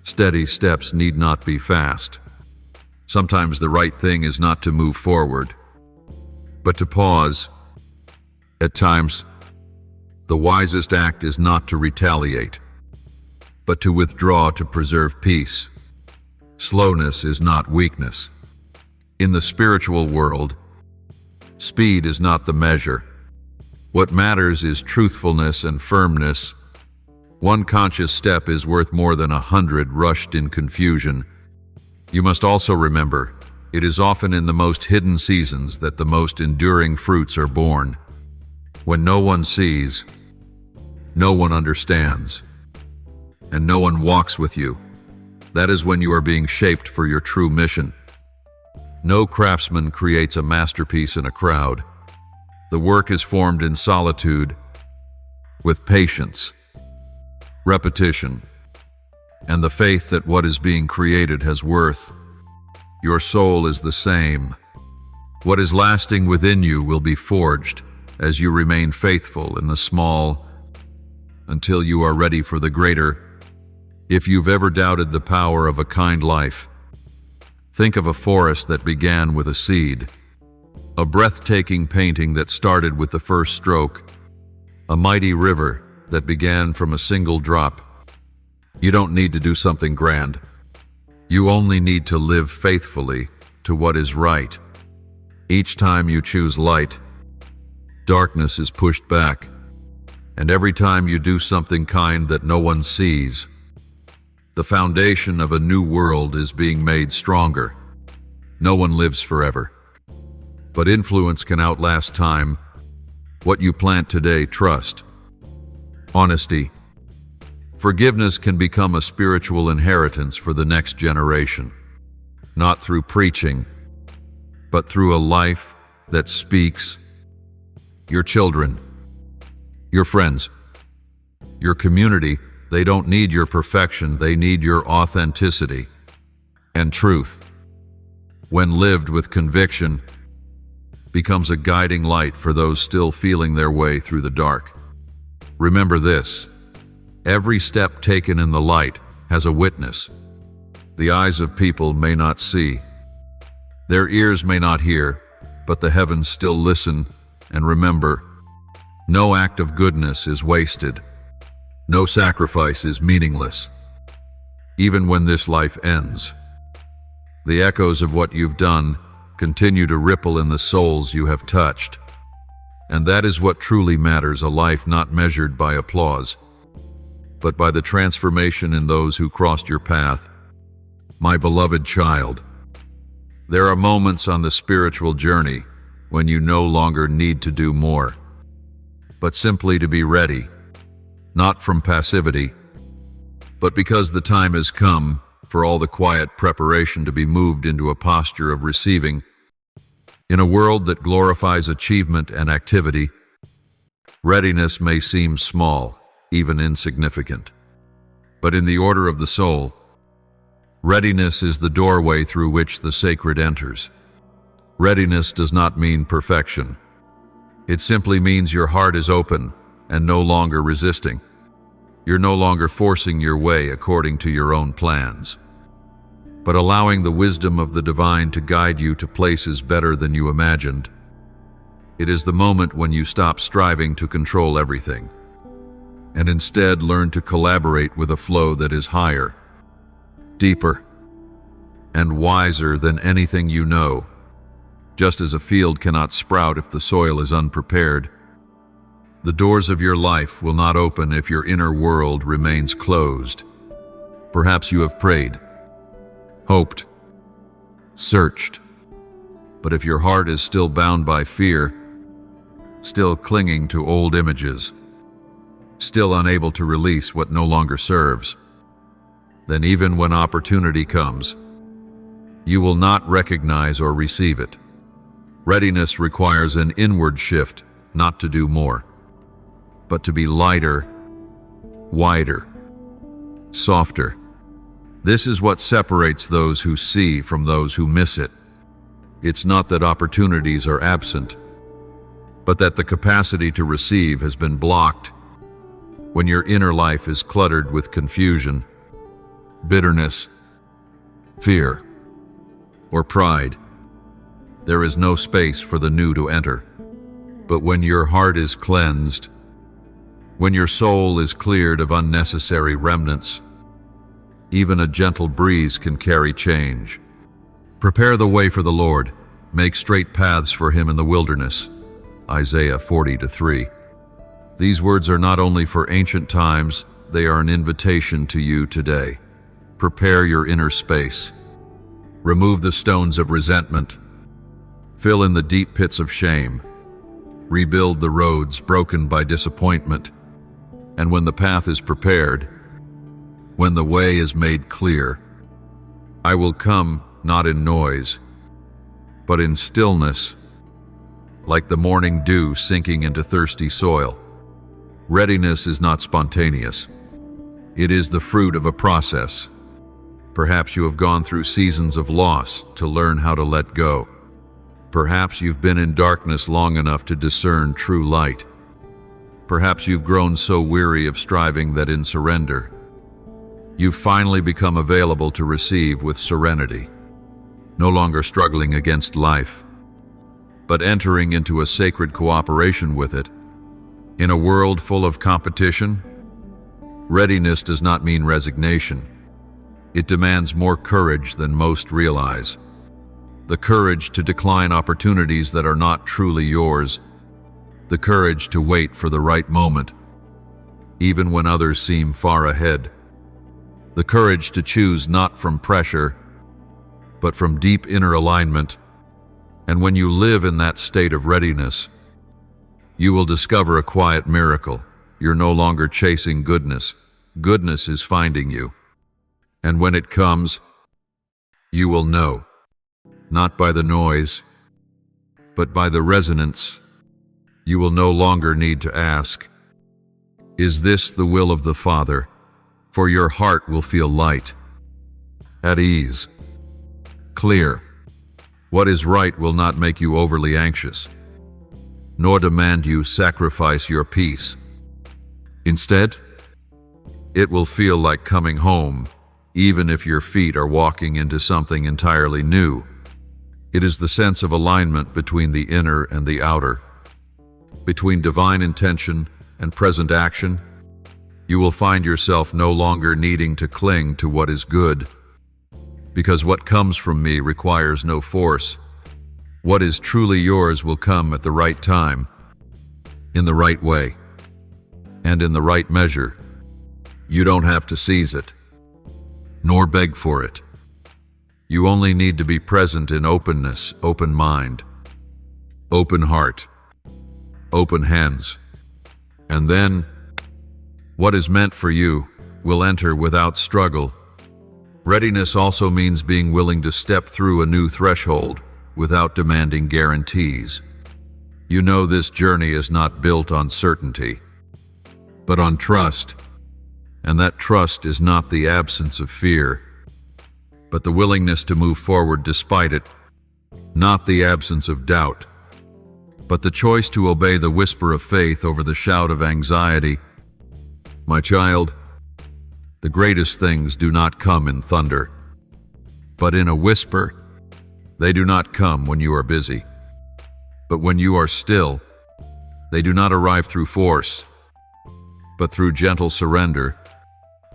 Steady steps need not be fast. Sometimes the right thing is not to move forward, but to pause. At times, the wisest act is not to retaliate, but to withdraw to preserve peace. Slowness is not weakness. In the spiritual world, speed is not the measure. What matters is truthfulness and firmness. One conscious step is worth more than 100 rushed in confusion. You must also remember, It is often in the most hidden seasons that the most enduring fruits are born. When no one sees, no one understands, and no one walks with you, that is when you are being shaped for your true mission. No craftsman creates a masterpiece in a crowd. The work is formed in solitude, with patience, repetition, and the faith that what is being created has worth. Your soul is the same. What is lasting within you will be forged as you remain faithful in the small until you are ready for the greater. If you've ever doubted the power of a kind life, think of a forest that began with a seed, a breathtaking painting that started with the first stroke, a mighty river that began from a single drop. You don't need to do something grand. You only need to live faithfully to what is right. Each time you choose light, darkness is pushed back. And every time you do something kind that no one sees, the foundation of a new world is being made stronger. No one lives forever, but influence can outlast time. What you plant today, trust, honesty, forgiveness can become a spiritual inheritance for the next generation, not through preaching, but through a life that speaks. Your children, your friends, your community, they don't need your perfection, they need your authenticity and truth. When lived with conviction, becomes a guiding light for those still feeling their way through the dark. Remember this: every step taken in the light has a witness. The eyes of people may not see, their ears may not hear, but the heavens still listen. And remember, no act of goodness is wasted. No sacrifice is meaningless. Even when this life ends, the echoes of what you've done continue to ripple in the souls you have touched. And that is what truly matters, a life not measured by applause, but by the transformation in those who crossed your path. My beloved child, there are moments on the spiritual journey when you no longer need to do more, but simply to be ready, not from passivity, but because the time has come for all the quiet preparation to be moved into a posture of receiving. In a world that glorifies achievement and activity, readiness may seem small, even insignificant. But in the order of the soul, readiness is the doorway through which the sacred enters. Readiness does not mean perfection. It simply means your heart is open and no longer resisting. You're no longer forcing your way according to your own plans, but allowing the wisdom of the divine to guide you to places better than you imagined. It is the moment when you stop striving to control everything, and instead learn to collaborate with a flow that is higher, deeper, and wiser than anything you know. Just as a field cannot sprout if the soil is unprepared, the doors of your life will not open if your inner world remains closed. Perhaps you have prayed, hoped, searched, but if your heart is still bound by fear, still clinging to old images, still unable to release what no longer serves, then even when opportunity comes, you will not recognize or receive it. Readiness requires an inward shift, not to do more, but to be lighter, wider, softer. This is what separates those who see from those who miss it. It's not that opportunities are absent, but that the capacity to receive has been blocked. When your inner life is cluttered with confusion, bitterness, fear, or pride, there is no space for the new to enter. But when your heart is cleansed, when your soul is cleared of unnecessary remnants, even a gentle breeze can carry change. Prepare the way for the Lord, make straight paths for him in the wilderness. Isaiah 40:3. These words are not only for ancient times, they are an invitation to you today. Prepare your inner space. Remove the stones of resentment. Fill in the deep pits of shame. Rebuild the roads broken by disappointment. And when the path is prepared, when the way is made clear, I will come not in noise, but in stillness, like the morning dew sinking into thirsty soil. Readiness is not spontaneous. It is the fruit of a process. Perhaps you have gone through seasons of loss to learn how to let go. Perhaps you've been in darkness long enough to discern true light. Perhaps you've grown so weary of striving that in surrender, you've finally become available to receive with serenity, no longer struggling against life, but entering into a sacred cooperation with it. In a world full of competition, readiness does not mean resignation. It demands more courage than most realize. The courage to decline opportunities that are not truly yours. The courage to wait for the right moment, even when others seem far ahead. The courage to choose not from pressure, but from deep inner alignment. And when you live in that state of readiness, you will discover a quiet miracle. You're no longer chasing goodness. Goodness is finding you. And when it comes, you will know, not by the noise, but by the resonance. You will no longer need to ask, "Is this the will of the Father?" For your heart will feel light, at ease, clear. What is right will not make you overly anxious, nor demand you sacrifice your peace. Instead, it will feel like coming home, even if your feet are walking into something entirely new. It is the sense of alignment between the inner and the outer, between divine intention and present action. You will find yourself no longer needing to cling to what is good, because what comes from me requires no force. What is truly yours will come at the right time, in the right way, and in the right measure. You don't have to seize it, nor beg for it. You only need to be present in openness, open mind, open heart, open hands, and then what is meant for you will enter without struggle. Readiness also means being willing to step through a new threshold without demanding guarantees. You know this journey is not built on certainty, but on trust, and that trust is not the absence of fear, but the willingness to move forward despite it, not the absence of doubt, but the choice to obey the whisper of faith over the shout of anxiety. My child, the greatest things do not come in thunder, but in a whisper. They do not come when you are busy, but when you are still. They do not arrive through force, but through gentle surrender.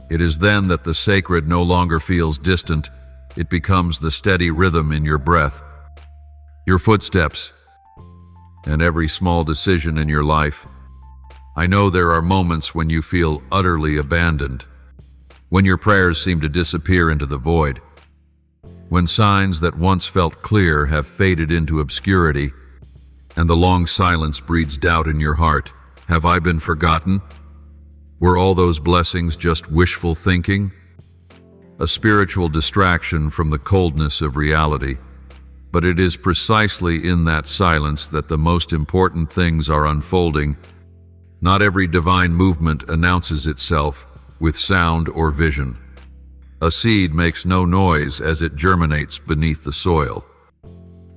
It is then that the sacred no longer feels distant. It becomes the steady rhythm in your breath, your footsteps, and every small decision in your life. I know there are moments when you feel utterly abandoned, when your prayers seem to disappear into the void, when signs that once felt clear have faded into obscurity, and the long silence breeds doubt in your heart. Have I been forgotten? Were all those blessings just wishful thinking? A spiritual distraction from the coldness of reality. But it is precisely in that silence that the most important things are unfolding. Not every divine movement announces itself with sound or vision. A seed makes no noise as it germinates beneath the soil.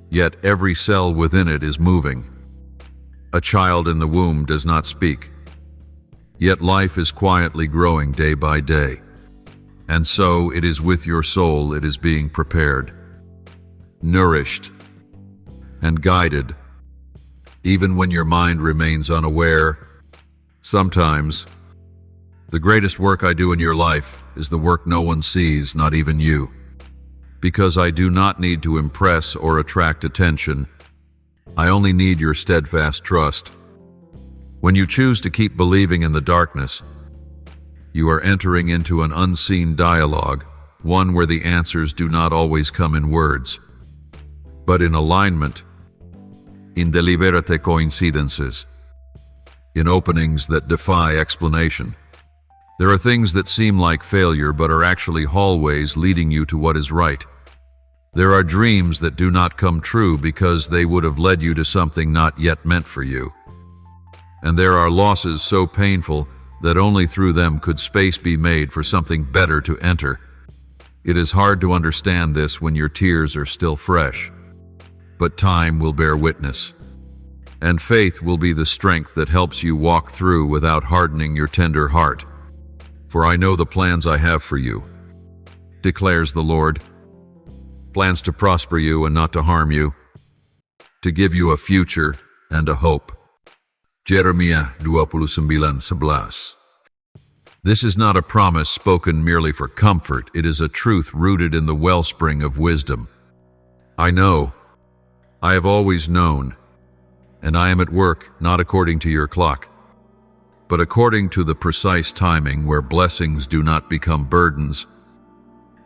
Yet every cell within it is moving. A child in the womb does not speak. Yet life is quietly growing day by day. And so it is with your soul. It is being prepared, nourished, and guided, even when your mind remains unaware. Sometimes, the greatest work I do in your life is the work no one sees, not even you. Because I do not need to impress or attract attention. I only need your steadfast trust. When you choose to keep believing in the darkness, you are entering into an unseen dialogue one where the answers do not always come in words, but in alignment, in deliberate coincidences, in openings that defy explanation. There are things that seem like failure but are actually hallways leading you to what is right. There are dreams that do not come true because they would have led you to something not yet meant for you. And there are losses so painful that only through them could space be made for something better to enter. It is hard to understand this when your tears are still fresh, but time will bear witness. And faith will be the strength that helps you walk through without hardening your tender heart. For I know the plans I have for you, declares the Lord. Plans to prosper you and not to harm you, to give you a future and a hope. Jeremiah 29:11. This is not a promise spoken merely for comfort. It is a truth rooted in the wellspring of wisdom. I know, I have always known, and I am at work not according to your clock, but according to the precise timing where blessings do not become burdens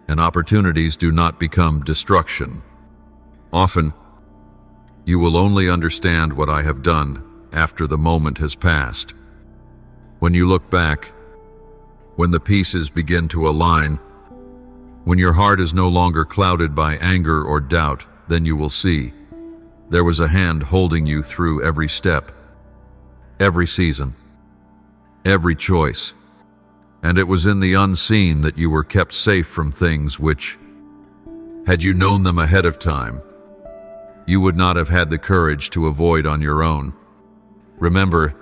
and opportunities do not become destruction. Often, you will only understand what I have done after the moment has passed. When you look back, when the pieces begin to align, when your heart is no longer clouded by anger or doubt, then you will see there was a hand holding you through every step, every season, every choice. And it was in the unseen that you were kept safe from things which, had you known them ahead of time, you would not have had the courage to avoid on your own. Remember,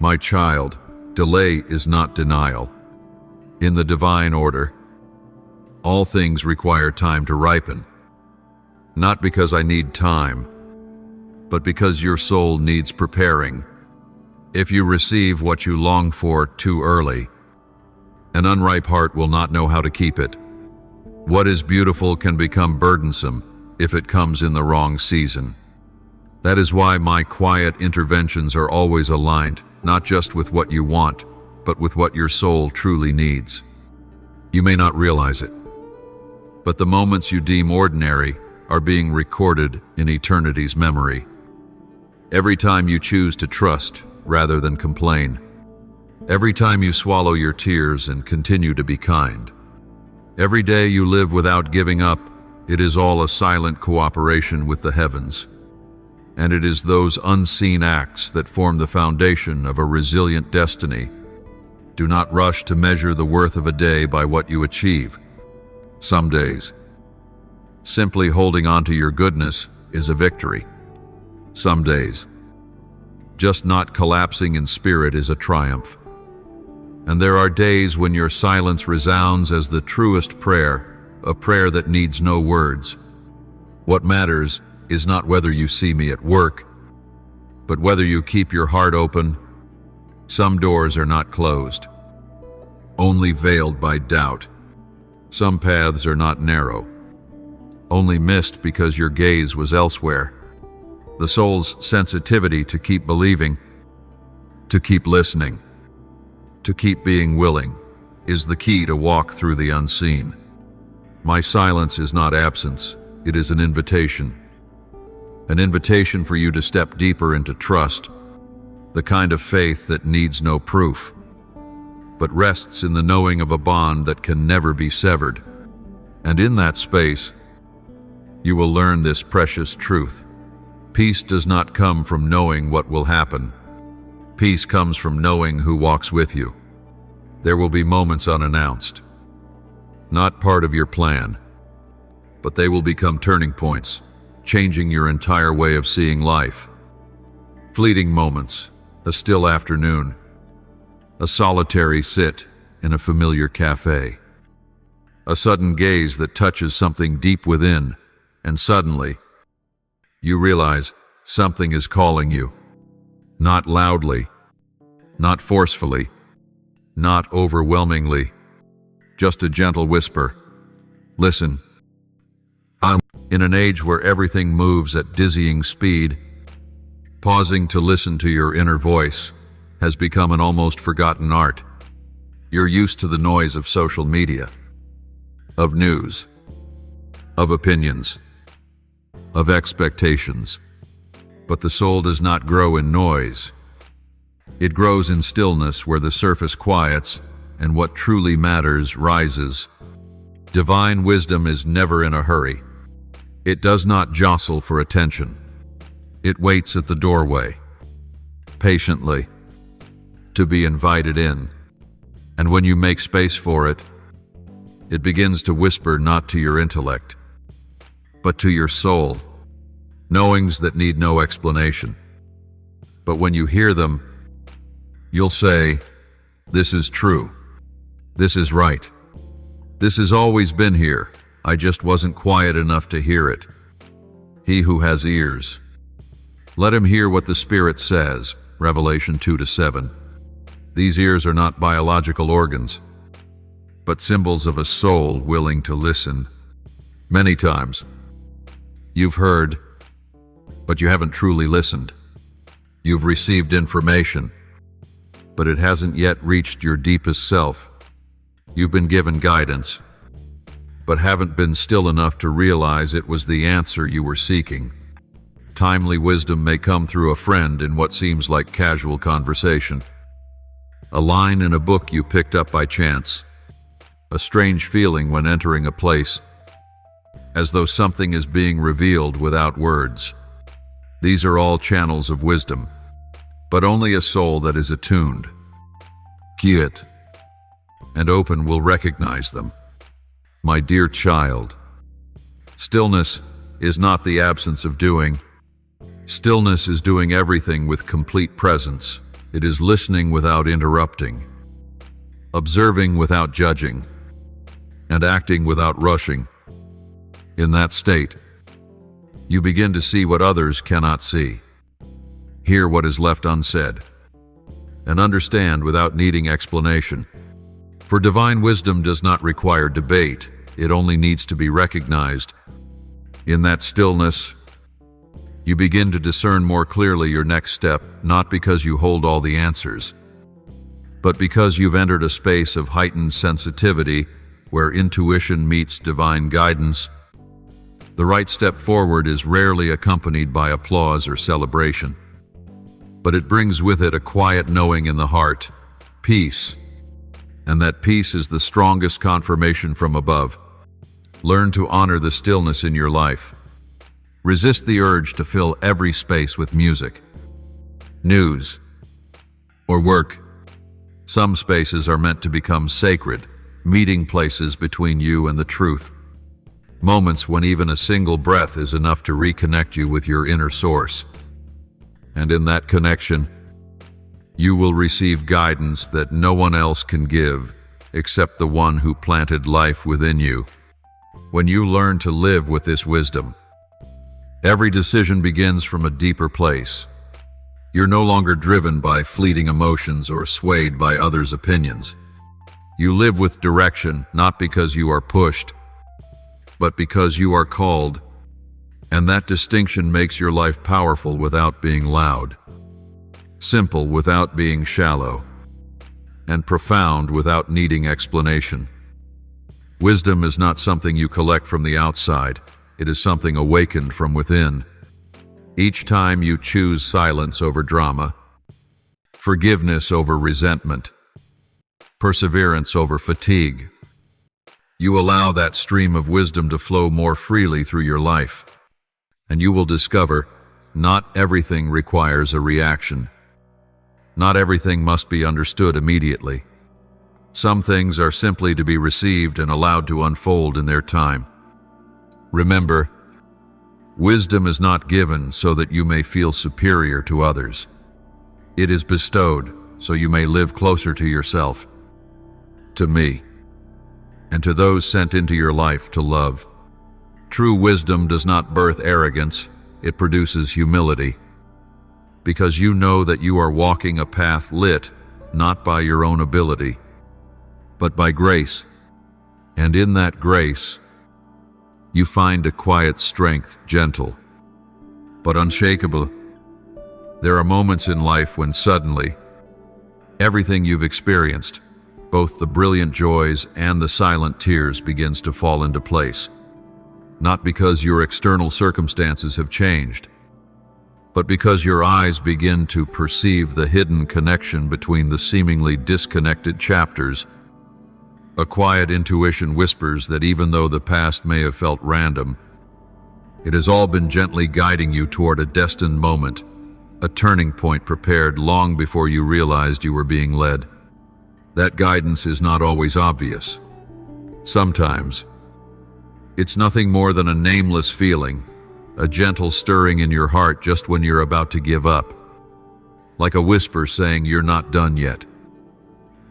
my child, delay is not denial. In the divine order, all things require time to ripen. Not because I need time, but because your soul needs preparing. If you receive what you long for too early, an unripe heart will not know how to keep it. What is beautiful can become burdensome if it comes in the wrong season. That is why my quiet interventions are always aligned, not just with what you want, but with what your soul truly needs. You may not realize it, but the moments you deem ordinary are being recorded in eternity's memory. Every time you choose to trust rather than complain, every time you swallow your tears and continue to be kind, every day you live without giving up, it is all a silent cooperation with the heavens. And it is those unseen acts that form the foundation of a resilient destiny. Do not rush to measure the worth of a day by what you achieve. Some days, simply holding on to your goodness is a victory. Some days, just not collapsing in spirit is a triumph. And there are days when your silence resounds as the truest prayer, a prayer that needs no words. What matters is not whether you see me at work, but whether you keep your heart open. Some doors are not closed, only veiled by doubt. Some paths are not narrow, only missed because your gaze was elsewhere. The soul's sensitivity to keep believing, to keep listening, to keep being willing, is the key to walk through the unseen. My silence is not absence, it is an invitation. An invitation for you to step deeper into trust, the kind of faith that needs no proof, but rests in the knowing of a bond that can never be severed. And in that space, you will learn this precious truth. Peace does not come from knowing what will happen. Peace comes from knowing who walks with you. There will be moments unannounced, not part of your plan, but they will become turning points, changing your entire way of seeing life. Fleeting moments, a still afternoon, a solitary sit in a familiar cafe, a sudden gaze that touches something deep within, and suddenly, you realize something is calling you. Not loudly, not forcefully, not overwhelmingly, just a gentle whisper. Listen. In an age where everything moves at dizzying speed, pausing to listen to your inner voice has become an almost forgotten art. You're used to the noise of social media, of news, of opinions, of expectations. But the soul does not grow in noise. It grows in stillness, where the surface quiets and what truly matters rises. Divine wisdom is never in a hurry. It does not jostle for attention. It waits at the doorway, patiently, to be invited in. And when you make space for it, it begins to whisper not to your intellect, but to your soul, knowings that need no explanation. But when you hear them, you'll say, "This is true. This is right. This has always been here. I just wasn't quiet enough to hear it." He who has ears, let him hear what the Spirit says. Revelation 2-7. These ears are not biological organs, but symbols of a soul willing to listen. Many times, you've heard, but you haven't truly listened. You've received information, but it hasn't yet reached your deepest self. You've been given guidance, but haven't been still enough to realize it was the answer you were seeking. Timely wisdom may come through a friend in what seems like casual conversation, a line in a book you picked up by chance, a strange feeling when entering a place, as though something is being revealed without words. These are all channels of wisdom, but only a soul that is attuned, quiet, and open will recognize them. My dear child, stillness is not the absence of doing. Stillness is doing everything with complete presence. It is listening without interrupting, observing without judging, and acting without rushing. In that state, you begin to see what others cannot see, hear what is left unsaid, and understand without needing explanation. For divine wisdom does not require debate, it only needs to be recognized. In that stillness, you begin to discern more clearly your next step, not because you hold all the answers, but because you've entered a space of heightened sensitivity where intuition meets divine guidance. The right step forward is rarely accompanied by applause or celebration, but it brings with it a quiet knowing in the heart, peace, and that peace is the strongest confirmation from above. Learn to honor the stillness in your life. Resist the urge to fill every space with music, news, or work. Some spaces are meant to become sacred, meeting places between you and the truth. Moments when even a single breath is enough to reconnect you with your inner source. And in that connection, you will receive guidance that no one else can give except the one who planted life within you. When you learn to live with this wisdom, every decision begins from a deeper place. You're no longer driven by fleeting emotions or swayed by others' opinions. You live with direction, not because you are pushed, but because you are called, and that distinction makes your life powerful without being loud, simple without being shallow, and profound without needing explanation. Wisdom is not something you collect from the outside. It is something awakened from within. Each time you choose silence over drama, forgiveness over resentment, perseverance over fatigue, you allow that stream of wisdom to flow more freely through your life, and you will discover not everything requires a reaction. Not everything must be understood immediately. Some things are simply to be received and allowed to unfold in their time. Remember, wisdom is not given so that you may feel superior to others. It is bestowed so you may live closer to yourself, to me, and to those sent into your life to love. True wisdom does not birth arrogance, it produces humility, because you know that you are walking a path lit not by your own ability, but by grace, and in that grace, you find a quiet strength, gentle, but unshakable. There are moments in life when suddenly, everything you've experienced, both the brilliant joys and the silent tears begins to fall into place. Not because your external circumstances have changed, but because your eyes begin to perceive the hidden connection between the seemingly disconnected chapters. A quiet intuition whispers that even though the past may have felt random, it has all been gently guiding you toward a destined moment, a turning point prepared long before you realized you were being led. That guidance is not always obvious. Sometimes, it's nothing more than a nameless feeling, a gentle stirring in your heart just when you're about to give up, like a whisper saying you're not done yet.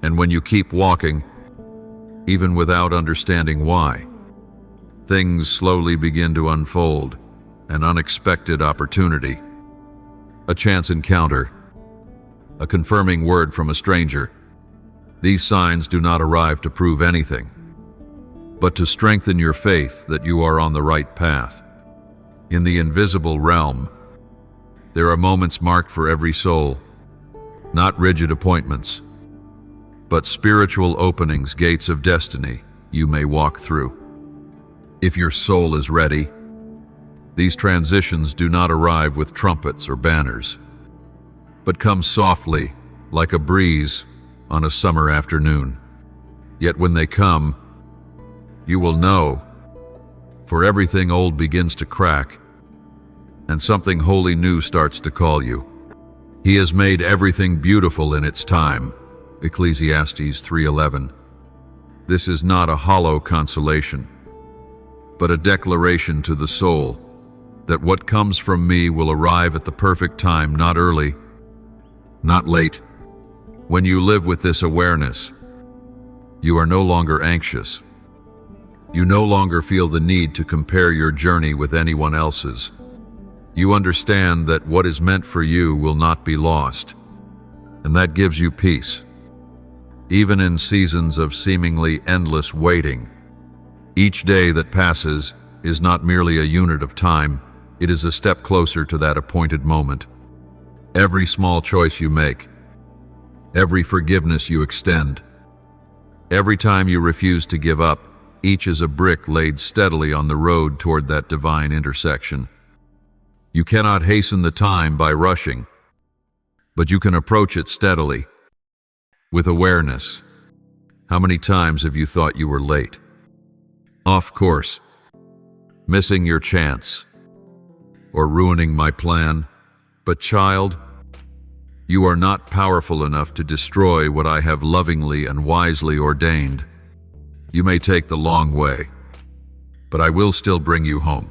And when you keep walking, even without understanding why, things slowly begin to unfold, an unexpected opportunity, a chance encounter, a confirming word from a stranger. These signs do not arrive to prove anything, but to strengthen your faith that you are on the right path. In the invisible realm, there are moments marked for every soul, not rigid appointments, but spiritual openings, gates of destiny you may walk through. If your soul is ready, these transitions do not arrive with trumpets or banners, but come softly, like a breeze on a summer afternoon. Yet when they come, you will know, for everything old begins to crack, and something wholly new starts to call you. He has made everything beautiful in its time. Ecclesiastes 3:11. This is not a hollow consolation, but a declaration to the soul that what comes from me will arrive at the perfect time, not early, not late. When you live with this awareness, you are no longer anxious. You no longer feel the need to compare your journey with anyone else's. You understand that what is meant for you will not be lost, and that gives you peace. Even in seasons of seemingly endless waiting, each day that passes is not merely a unit of time, it is a step closer to that appointed moment. Every small choice you make, every forgiveness you extend, every time you refuse to give up, each is a brick laid steadily on the road toward that divine intersection. You cannot hasten the time by rushing, but you can approach it steadily, with awareness. How many times have you thought you were late? Off course, missing your chance, or ruining my plan? But child, you are not powerful enough to destroy what I have lovingly and wisely ordained. You may take the long way, but I will still bring you home,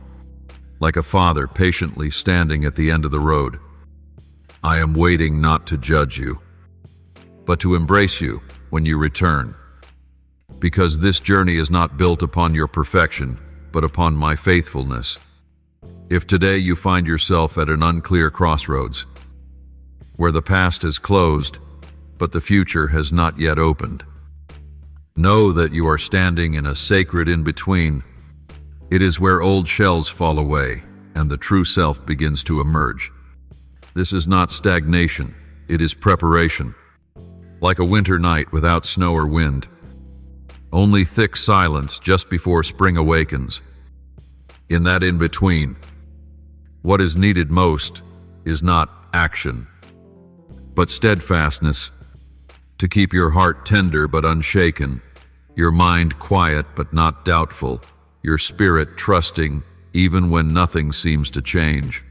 like a father patiently standing at the end of the road. I am waiting not to judge you, but to embrace you when you return, because this journey is not built upon your perfection, but upon my faithfulness. If today you find yourself at an unclear crossroads, where the past is closed, but the future has not yet opened, know that you are standing in a sacred in-between. It is where old shells fall away and the true self begins to emerge. This is not stagnation, it is preparation. Like a winter night without snow or wind, only thick silence just before spring awakens. In that in-between, what is needed most is not action, but steadfastness, to keep your heart tender but unshaken, your mind quiet but not doubtful, your spirit trusting even when nothing seems to change.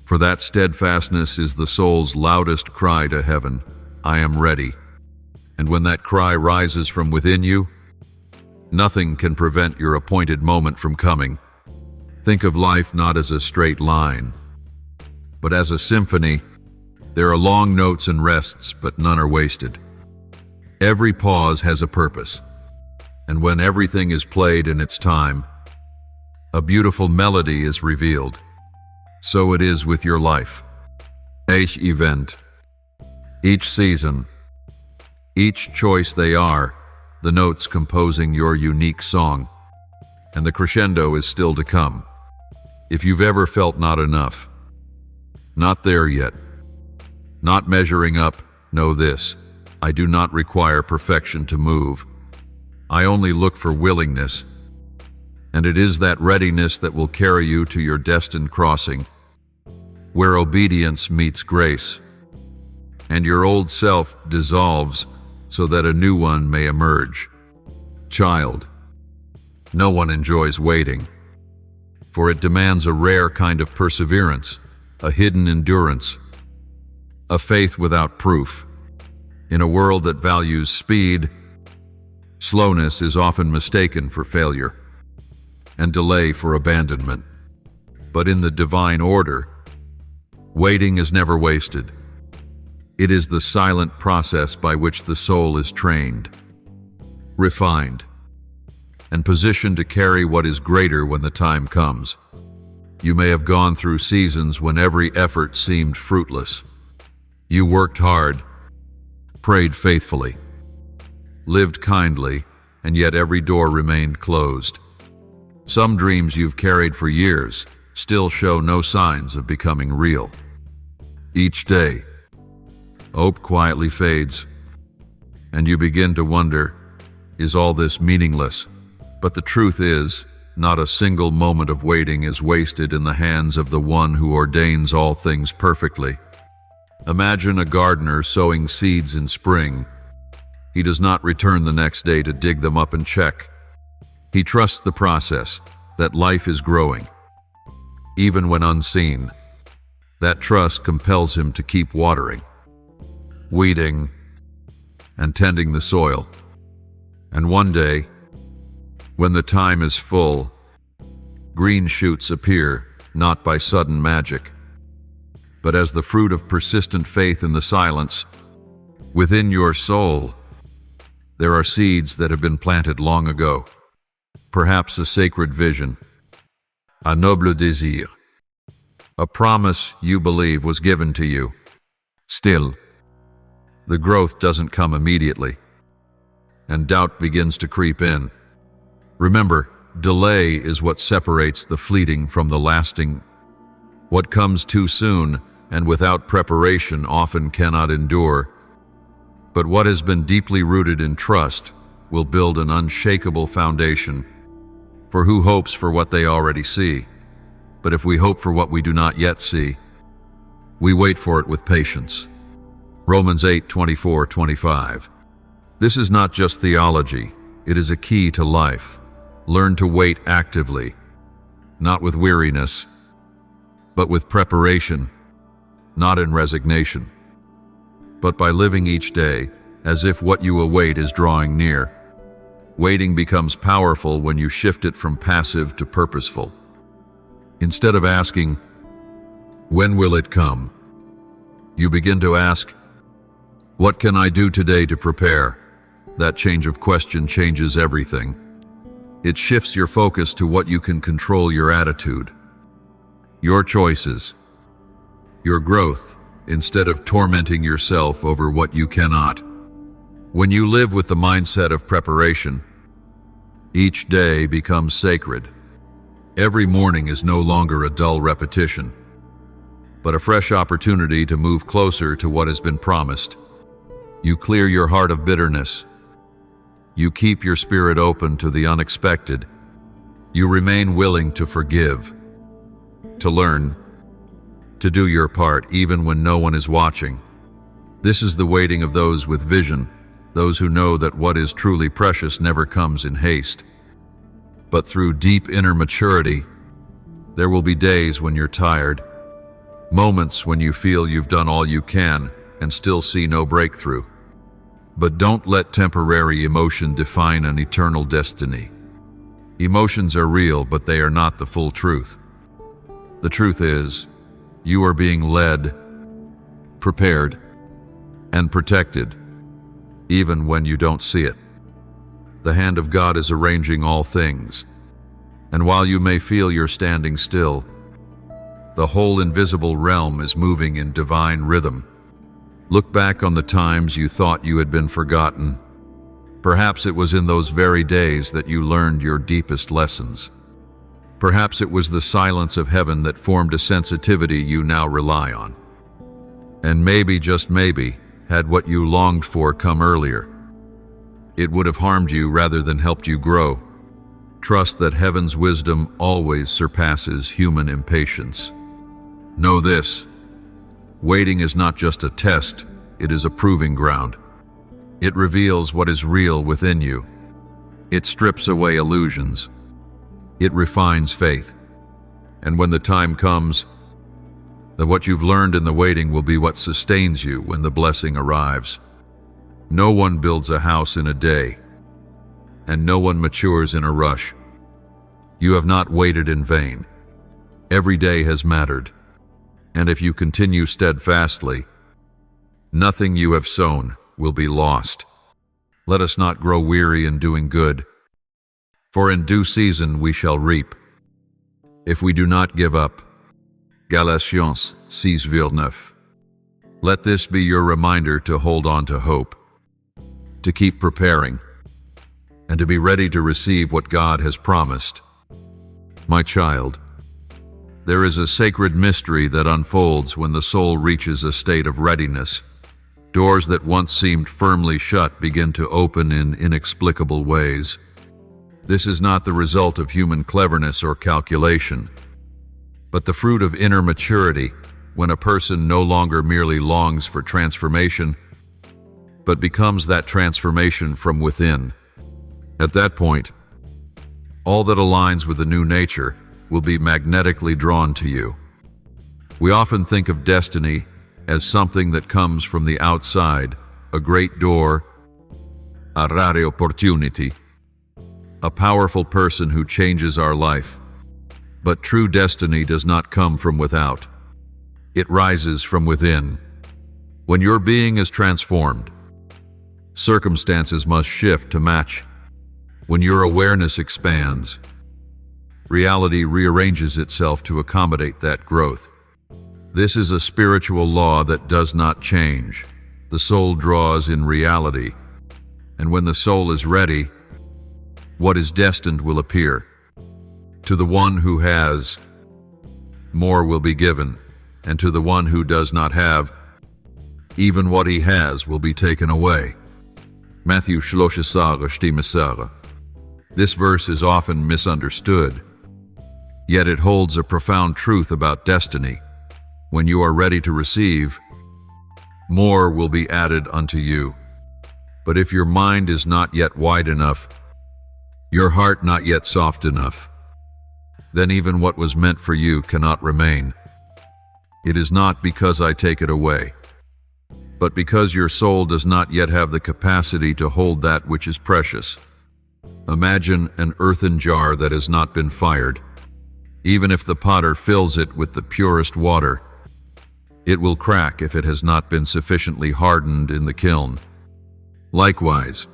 For that steadfastness is the soul's loudest cry to heaven, I am ready. And when that cry rises from within you, nothing can prevent your appointed moment from coming. Think of life not as a straight line, but as a symphony. There are long notes and rests, but none are wasted. Every pause has a purpose, and when everything is played in its time, a beautiful melody is revealed. So it is with your life. Each event, each season, each choice, they are the notes composing your unique song, and the crescendo is still to come. If you've ever felt not enough, not there yet, not measuring up, know this: I do not require perfection to move. I only look for willingness, and it is that readiness that will carry you to your destined crossing, where obedience meets grace, and your old self dissolves so that a new one may emerge. Child, no one enjoys waiting, for it demands a rare kind of perseverance, a hidden endurance, a faith without proof. In a world that values speed, slowness is often mistaken for failure, and delay for abandonment. But in the divine order, waiting is never wasted. It is the silent process by which the soul is trained, refined, and positioned to carry what is greater when the time comes. You may have gone through seasons when every effort seemed fruitless. You worked hard, prayed faithfully, lived kindly, and yet every door remained closed. Some dreams you've carried for years still show no signs of becoming real. Each day, hope quietly fades, and you begin to wonder, is all this meaningless? But the truth is, not a single moment of waiting is wasted in the hands of the one who ordains all things perfectly. Imagine a gardener sowing seeds in spring. He does not return the next day to dig them up and check. He trusts the process, that life is growing, even when unseen. That trust compels him to keep watering, weeding, and tending the soil. And one day, when the time is full, green shoots appear, not by sudden magic, but as the fruit of persistent faith in the silence. Within your soul, there are seeds that have been planted long ago. Perhaps a sacred vision, a noble désir, a promise you believe was given to you. Still, the growth doesn't come immediately, and doubt begins to creep in. Remember, delay is what separates the fleeting from the lasting. What comes too soon and without preparation often cannot endure, but what has been deeply rooted in trust will build an unshakable foundation. For who hopes for what they already see? But if we hope for what we do not yet see, we wait for it with patience. Romans 8:24-25. This is not just theology, it is a key to life. Learn to wait actively, not with weariness, but with preparation, not in resignation, but by living each day as if what you await is drawing near. Waiting becomes powerful when you shift it from passive to purposeful. Instead of asking, "When will it come?" you begin to ask, "What can I do today to prepare?" That change of question changes everything. It shifts your focus to what you can control: your attitude, your choices, your growth, instead of tormenting yourself over what you cannot. When you live with the mindset of preparation, each day becomes sacred. Every morning is no longer a dull repetition, but a fresh opportunity to move closer to what has been promised. You clear your heart of bitterness. You keep your spirit open to the unexpected. You remain willing to forgive, to learn, to do your part even when no one is watching. This is the waiting of those with vision, those who know that what is truly precious never comes in haste, but through deep inner maturity. There will be days when you're tired, moments when you feel you've done all you can and still see no breakthrough. But don't let temporary emotion define an eternal destiny. Emotions are real, but they are not the full truth. The truth is, you are being led, prepared, and protected, even when you don't see it. The hand of God is arranging all things, and while you may feel you're standing still, the whole invisible realm is moving in divine rhythm. Look back on the times you thought you had been forgotten. Perhaps it was in those very days that you learned your deepest lessons. Perhaps it was the silence of heaven that formed a sensitivity you now rely on. And maybe, just maybe, had what you longed for come earlier. It would have harmed you rather than helped you grow. Trust that heaven's wisdom always surpasses human impatience. Know this: waiting is not just a test, it is a proving ground. It reveals what is real within you. It strips away illusions. It refines faith. And when the time comes, that what you've learned in the waiting will be what sustains you when the blessing arrives. No one builds a house in a day, and no one matures in a rush. You have not waited in vain. Every day has mattered, and if you continue steadfastly, nothing you have sown will be lost. Let us not grow weary in doing good, for in due season we shall reap. If we do not give up. Galatians 6:9. Let this be your reminder to hold on to hope, to keep preparing, and to be ready to receive what God has promised. My child, there is a sacred mystery that unfolds when the soul reaches a state of readiness. Doors that once seemed firmly shut begin to open in inexplicable ways. This is not the result of human cleverness or calculation, but the fruit of inner maturity, when a person no longer merely longs for transformation, but becomes that transformation from within. At that point, all that aligns with the new nature will be magnetically drawn to you. We often think of destiny as something that comes from the outside, a great door, a rare opportunity, a powerful person who changes our life. But true destiny does not come from without. It rises from within. When your being is transformed, circumstances must shift to match. When your awareness expands, reality rearranges itself to accommodate that growth. This is a spiritual law that does not change. The soul draws in reality, and when the soul is ready, what is destined will appear. To the one who has, more will be given, and to the one who does not have, even what he has will be taken away. Matthew 13:17. This verse is often misunderstood, yet it holds a profound truth about destiny. When you are ready to receive, more will be added unto you. But if your mind is not yet wide enough, your heart not yet soft enough, then even what was meant for you cannot remain. It is not because I take it away, but because your soul does not yet have the capacity to hold that which is precious. Imagine an earthen jar that has not been fired. Even if the potter fills it with the purest water, it will crack if it has not been sufficiently hardened in the kiln. Likewise,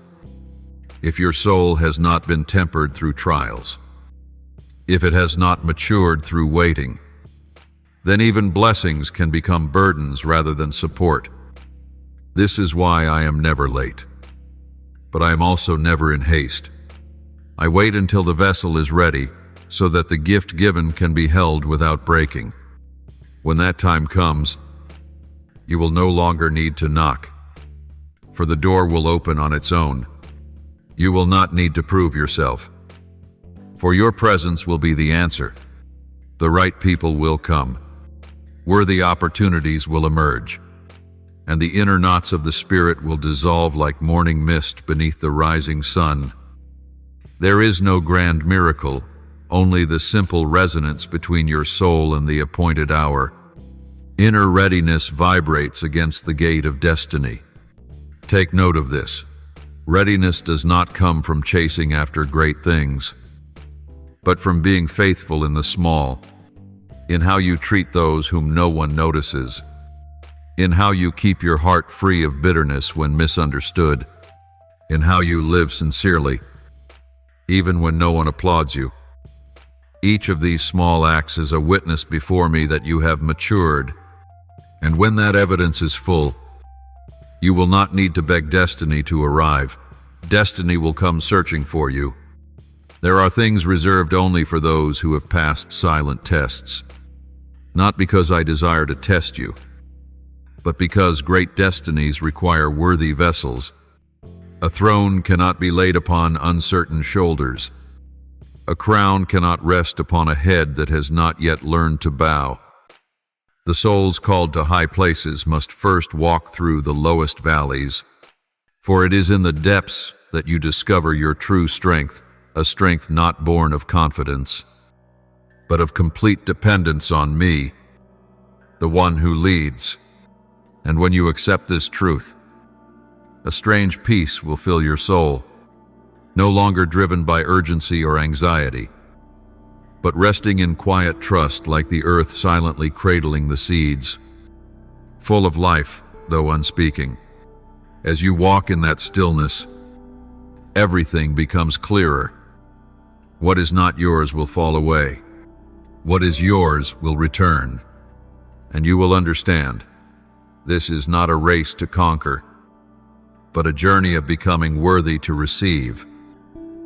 if your soul has not been tempered through trials, if it has not matured through waiting, then even blessings can become burdens rather than support. This is why I am never late, but I am also never in haste. I wait until the vessel is ready, so that the gift given can be held without breaking. When that time comes, you will no longer need to knock, for the door will open on its own. You will not need to prove yourself, for your presence will be the answer. The right people will come. Worthy opportunities will emerge, and the inner knots of the spirit will dissolve like morning mist beneath the rising sun. There is no grand miracle, only the simple resonance between your soul and the appointed hour. Inner readiness vibrates against the gate of destiny. Take note of this. Readiness does not come from chasing after great things, but from being faithful in the small, in how you treat those whom no one notices, in how you keep your heart free of bitterness when misunderstood, in how you live sincerely, even when no one applauds you. Each of these small acts is a witness before me that you have matured, and when that evidence is full, you will not need to beg destiny to arrive. Destiny will come searching for you. There are things reserved only for those who have passed silent tests, not because I desire to test you, but because great destinies require worthy vessels. A throne cannot be laid upon uncertain shoulders. A crown cannot rest upon a head that has not yet learned to bow. The souls called to high places must first walk through the lowest valleys, for it is in the depths that you discover your true strength, a strength not born of confidence, but of complete dependence on me, the one who leads. And when you accept this truth, a strange peace will fill your soul, no longer driven by urgency or anxiety, but resting in quiet trust like the earth silently cradling the seeds, full of life, though unspeaking. As you walk in that stillness, everything becomes clearer. What is not yours will fall away. What is yours will return. And you will understand, this is not a race to conquer, but a journey of becoming worthy to receive.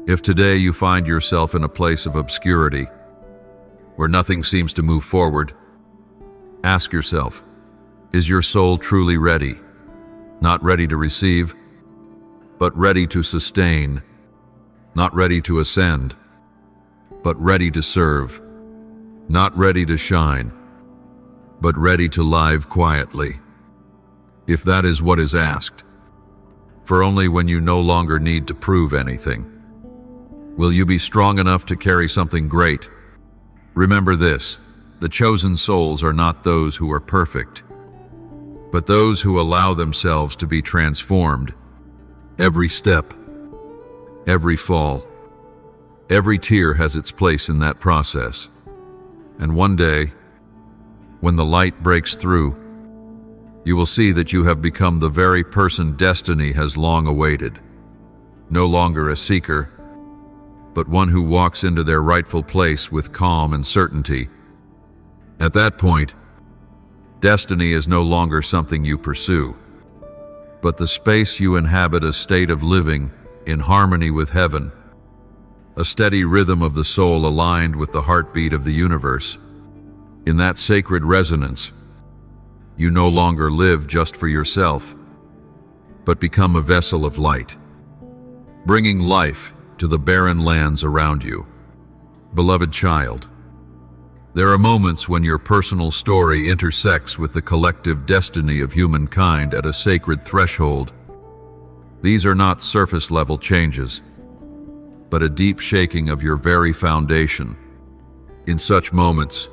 If today you find yourself in a place of obscurity, where nothing seems to move forward, ask yourself, is your soul truly ready? Not ready to receive, but ready to sustain. Not ready to ascend, but ready to serve. Not ready to shine, but ready to live quietly. If that is what is asked, for only when you no longer need to prove anything, will you be strong enough to carry something great. Remember this, the chosen souls are not those who are perfect, but those who allow themselves to be transformed. Every step, every fall, every tear has its place in that process. And one day, when the light breaks through, you will see that you have become the very person destiny has long awaited. No longer a seeker, but one who walks into their rightful place with calm and certainty. At that point, destiny is no longer something you pursue, but the space you inhabit, a state of living in harmony with heaven, a steady rhythm of the soul aligned with the heartbeat of the universe. In that sacred resonance, you no longer live just for yourself, but become a vessel of light, bringing life to the barren lands around you. Beloved child, there are moments when your personal story intersects with the collective destiny of humankind at a sacred threshold. These are not surface-level changes, but a deep shaking of your very foundation. In such moments,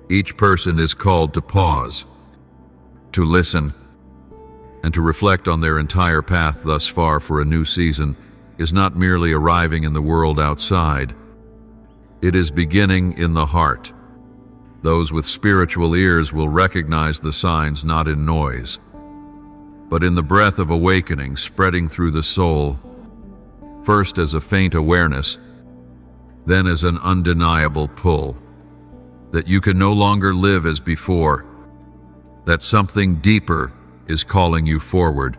each person is called to pause, to listen, and to reflect on their entire path thus far. For a new season is not merely arriving in the world outside. It is beginning in the heart. Those with spiritual ears will recognize the signs not in noise, but in the breath of awakening spreading through the soul, first as a faint awareness, then as an undeniable pull, that you can no longer live as before, that something deeper is calling you forward.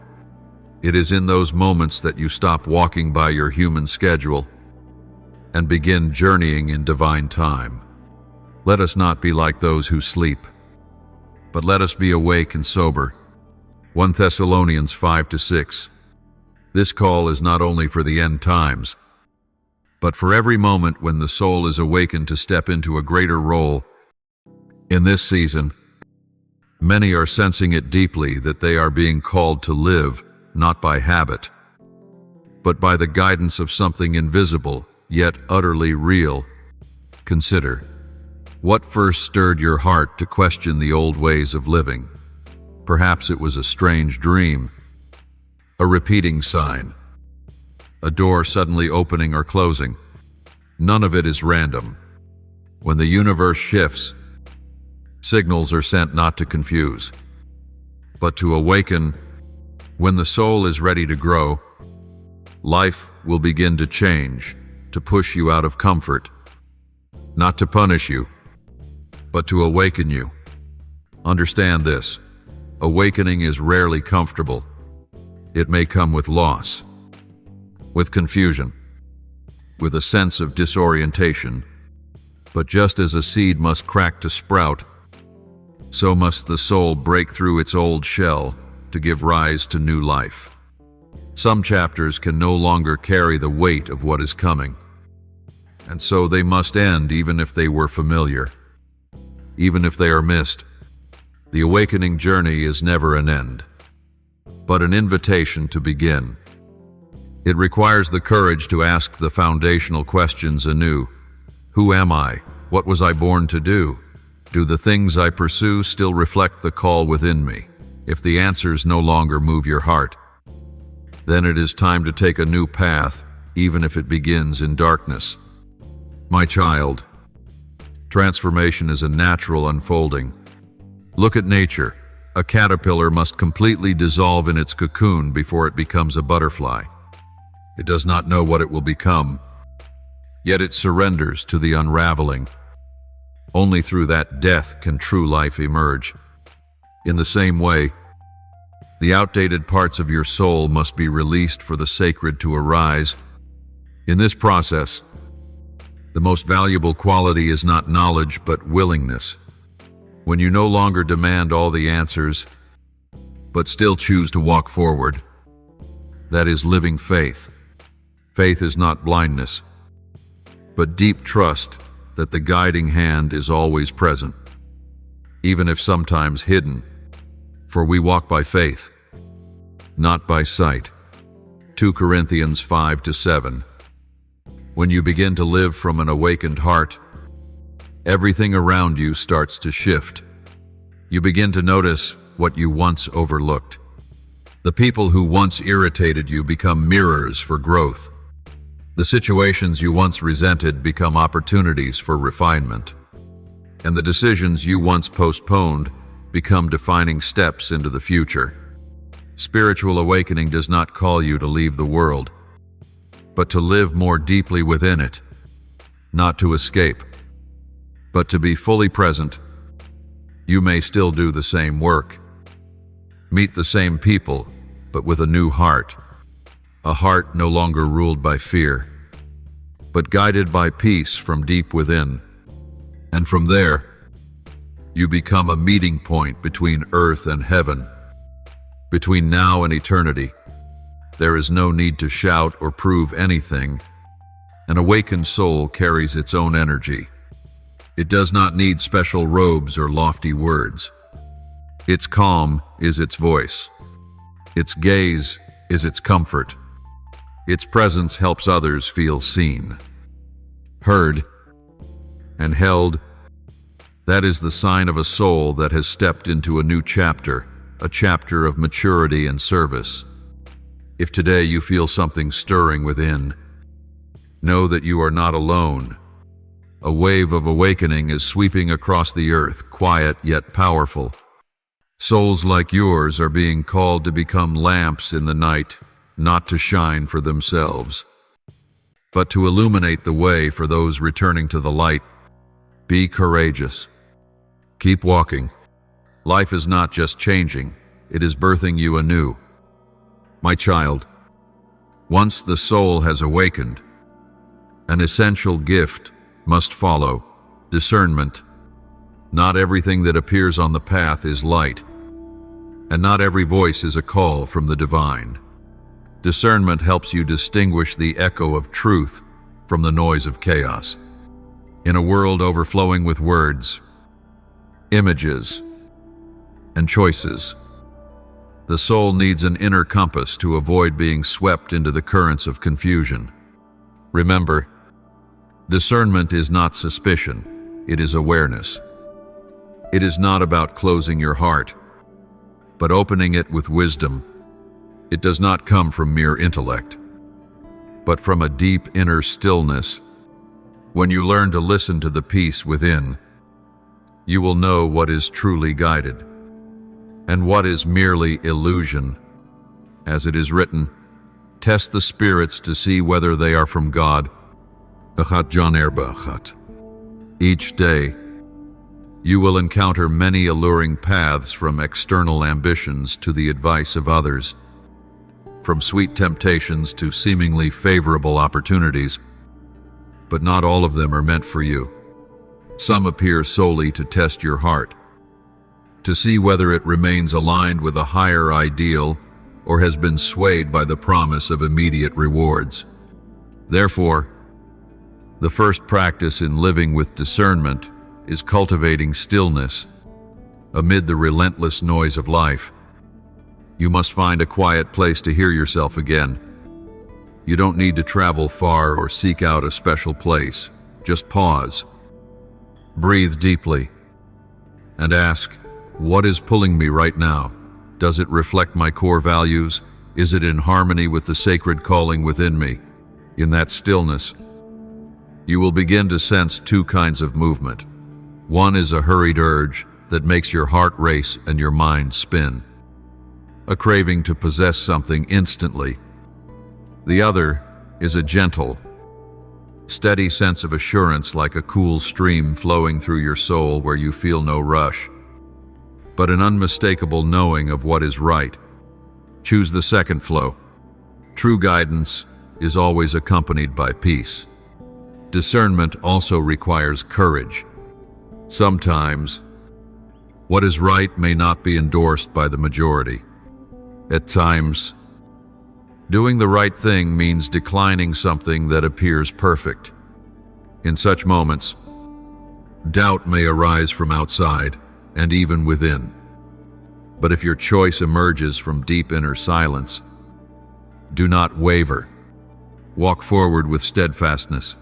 It is in those moments that you stop walking by your human schedule and begin journeying in divine time. Let us not be like those who sleep, but let us be awake and sober. 1 Thessalonians 5-6. This call is not only for the end times, but for every moment when the soul is awakened to step into a greater role. In this season, many are sensing it deeply that they are being called to live not by habit, but by the guidance of something invisible, yet utterly real. Consider, what first stirred your heart to question the old ways of living? Perhaps it was a strange dream, a repeating sign, a door suddenly opening or closing. None of it is random. When the universe shifts, signals are sent not to confuse, but to awaken. When the soul is ready to grow, life will begin to change, to push you out of comfort, not to punish you, but to awaken you. Understand this, awakening is rarely comfortable. It may come with loss, with confusion, with a sense of disorientation, but just as a seed must crack to sprout, so must the soul break through its old shell to give rise to new life. Some chapters can no longer carry the weight of what is coming, and so they must end even if they were familiar, even if they are missed. The awakening journey is never an end, but an invitation to begin. It requires the courage to ask the foundational questions anew. Who am I? What was I born to do? Do the things I pursue still reflect the call within me? If the answers no longer move your heart, then it is time to take a new path, even if it begins in darkness. My child, transformation is a natural unfolding. Look at nature. A caterpillar must completely dissolve in its cocoon before it becomes a butterfly. It does not know what it will become, yet it surrenders to the unraveling. Only through that death can true life emerge. In the same way, the outdated parts of your soul must be released for the sacred to arise. In this process, the most valuable quality is not knowledge but willingness. When you no longer demand all the answers, but still choose to walk forward, that is living faith. Faith is not blindness, but deep trust that the guiding hand is always present, even if sometimes hidden. For we walk by faith, not by sight. 2 Corinthians 5-7. When you begin to live from an awakened heart, everything around you starts to shift. You begin to notice what you once overlooked. The people who once irritated you become mirrors for growth. The situations you once resented become opportunities for refinement. And the decisions you once postponed become defining steps into the future. Spiritual awakening does not call you to leave the world, but to live more deeply within it, not to escape, but to be fully present. You may still do the same work, meet the same people, but with a new heart, a heart no longer ruled by fear, but guided by peace from deep within. And from there, you become a meeting point between earth and heaven, between now and eternity. There is no need to shout or prove anything. An awakened soul carries its own energy. It does not need special robes or lofty words. Its calm is its voice. Its gaze is its comfort. Its presence helps others feel seen, heard, and held. That is the sign of a soul that has stepped into a new chapter, a chapter of maturity and service. If today you feel something stirring within, know that you are not alone. A wave of awakening is sweeping across the earth, quiet yet powerful. Souls like yours are being called to become lamps in the night, not to shine for themselves, but to illuminate the way for those returning to the light. Be courageous. Keep walking. Life is not just changing, it is birthing you anew. My child, once the soul has awakened, an essential gift must follow: discernment. Not everything that appears on the path is light, and not every voice is a call from the divine. Discernment helps you distinguish the echo of truth from the noise of chaos. In a world overflowing with words, images, and choices, the soul needs an inner compass to avoid being swept into the currents of confusion. Remember, discernment is not suspicion, it is awareness. It is not about closing your heart, but opening it with wisdom. It does not come from mere intellect, but from a deep inner stillness. When you learn to listen to the peace within, you will know what is truly guided and what is merely illusion. As it is written, test the spirits to see whether they are from God. Each day, you will encounter many alluring paths, from external ambitions to the advice of others, from sweet temptations to seemingly favorable opportunities, but not all of them are meant for you. Some appear solely to test your heart, to see whether it remains aligned with a higher ideal or has been swayed by the promise of immediate rewards. Therefore, the first practice in living with discernment is cultivating stillness amid the relentless noise of life. You must find a quiet place to hear yourself again. You don't need to travel far or seek out a special place. Just pause, breathe deeply, and ask, what is pulling me right now? Does it reflect my core values? Is it in harmony with the sacred calling within me? In that stillness, you will begin to sense two kinds of movement. One is a hurried urge that makes your heart race and your mind spin, a craving to possess something instantly. The other is a gentle, steady sense of assurance, like a cool stream flowing through your soul where you feel no rush, but an unmistakable knowing of what is right. Choose the second flow. True guidance is always accompanied by peace. Discernment also requires courage. Sometimes, what is right may not be endorsed by the majority. At times, doing the right thing means declining something that appears perfect. In such moments, doubt may arise from outside and even within. But if your choice emerges from deep inner silence, do not waver. Walk forward with steadfastness,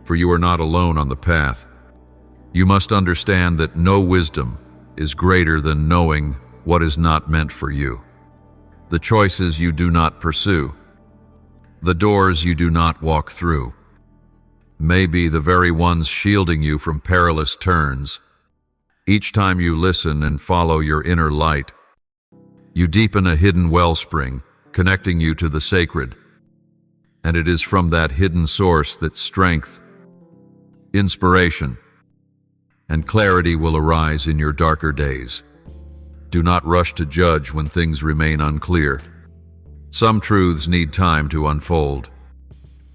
for you are not alone on the path. You must understand that no wisdom is greater than knowing what is not meant for you. The choices you do not pursue, the doors you do not walk through, may be the very ones shielding you from perilous turns. Each time you listen and follow your inner light, you deepen a hidden wellspring, connecting you to the sacred. And it is from that hidden source that strength, inspiration, and clarity will arise in your darker days. Do not rush to judge when things remain unclear. Some truths need time to unfold.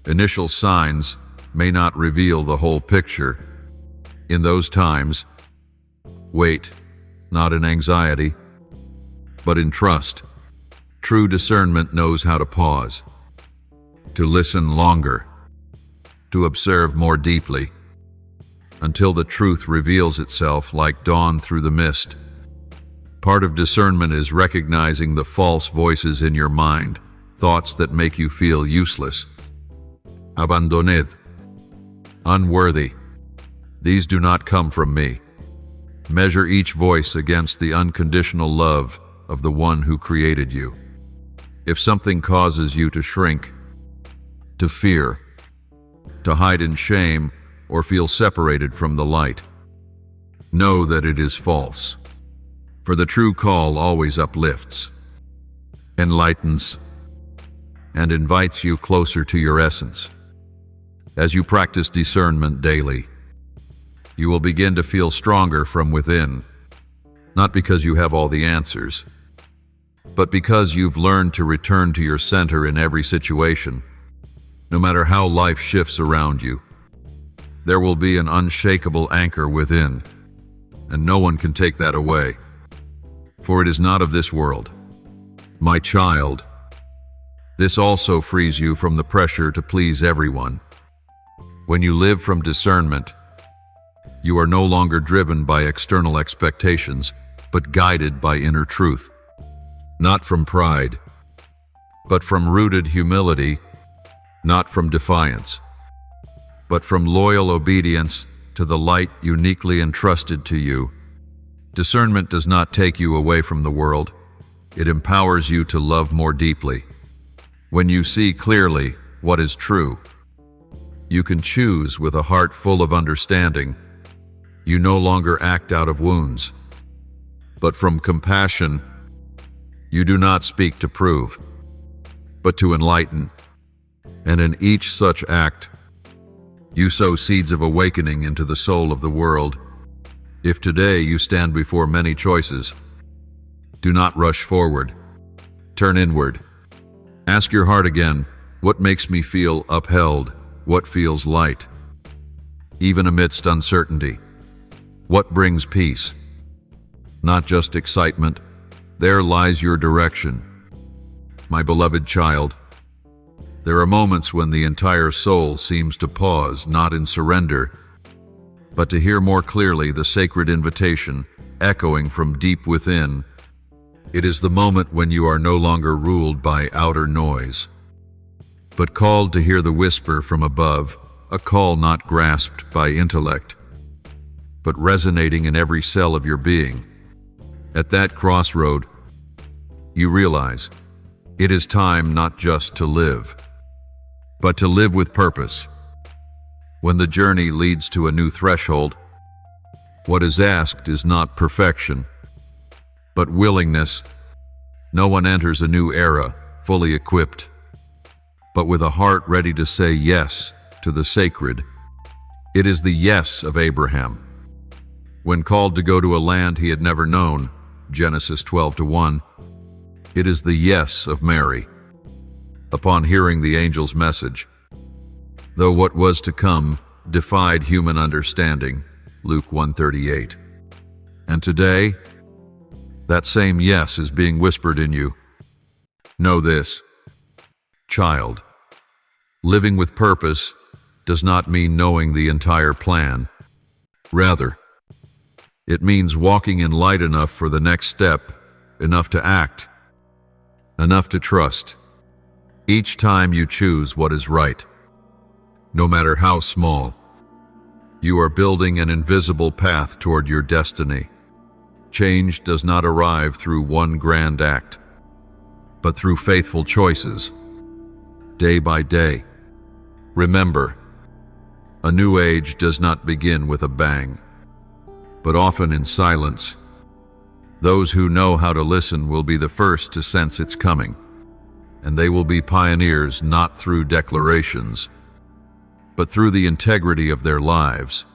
Initial signs may not reveal the whole picture. In those times, wait, not in anxiety, but in trust. True discernment knows how to pause, to listen longer, to observe more deeply, until the truth reveals itself like dawn through the mist. Part of discernment is recognizing the false voices in your mind, thoughts that make you feel useless, abandoned, unworthy. These do not come from me. Measure each voice against the unconditional love of the one who created you. If something causes you to shrink, to fear, to hide in shame, or feel separated from the light, know that it is false. For the true call always uplifts, enlightens, and invites you closer to your essence. As you practice discernment daily, you will begin to feel stronger from within, not because you have all the answers, but because you've learned to return to your center in every situation. No matter how life shifts around you, there will be an unshakable anchor within, and no one can take that away. For it is not of this world. My child, this also frees you from the pressure to please everyone. When you live from discernment, you are no longer driven by external expectations, but guided by inner truth. Not from pride, but from rooted humility, not from defiance, but from loyal obedience to the light uniquely entrusted to you. Discernment does not take you away from the world. It empowers you to love more deeply. When you see clearly what is true, you can choose with a heart full of understanding. You no longer act out of wounds, but from compassion. You do not speak to prove, but to enlighten. And in each such act, you sow seeds of awakening into the soul of the world. If today you stand before many choices, do not rush forward. Turn inward. Ask your heart again, what makes me feel upheld? What feels light? Even amidst uncertainty, what brings peace? not just excitement. There lies your direction. My beloved child, there are moments when the entire soul seems to pause, not in surrender, but to hear more clearly the sacred invitation echoing from deep within. It is the moment when you are no longer ruled by outer noise, but called to hear the whisper from above, a call not grasped by intellect, but resonating in every cell of your being. At that crossroad, you realize it is time not just to live, but to live with purpose. When the journey leads to a new threshold, what is asked is not perfection, but willingness. No one enters a new era fully equipped, but with a heart ready to say yes to the sacred. It is the yes of Abraham. When called to go to a land he had never known, Genesis 12:1, it is the yes of Mary. Upon hearing the angel's message, though what was to come defied human understanding, Luke 1:38. And today, that same yes is being whispered in you. Know this, child. Living with purpose does not mean knowing the entire plan. Rather, it means walking in light enough for the next step, enough to act, enough to trust. Each time you choose what is right, no matter how small, you are building an invisible path toward your destiny. Change does not arrive through one grand act, but through faithful choices, day by day. Remember, a new age does not begin with a bang, but often in silence. Those who know how to listen will be the first to sense its coming, and they will be pioneers not through declarations, but through the integrity of their lives.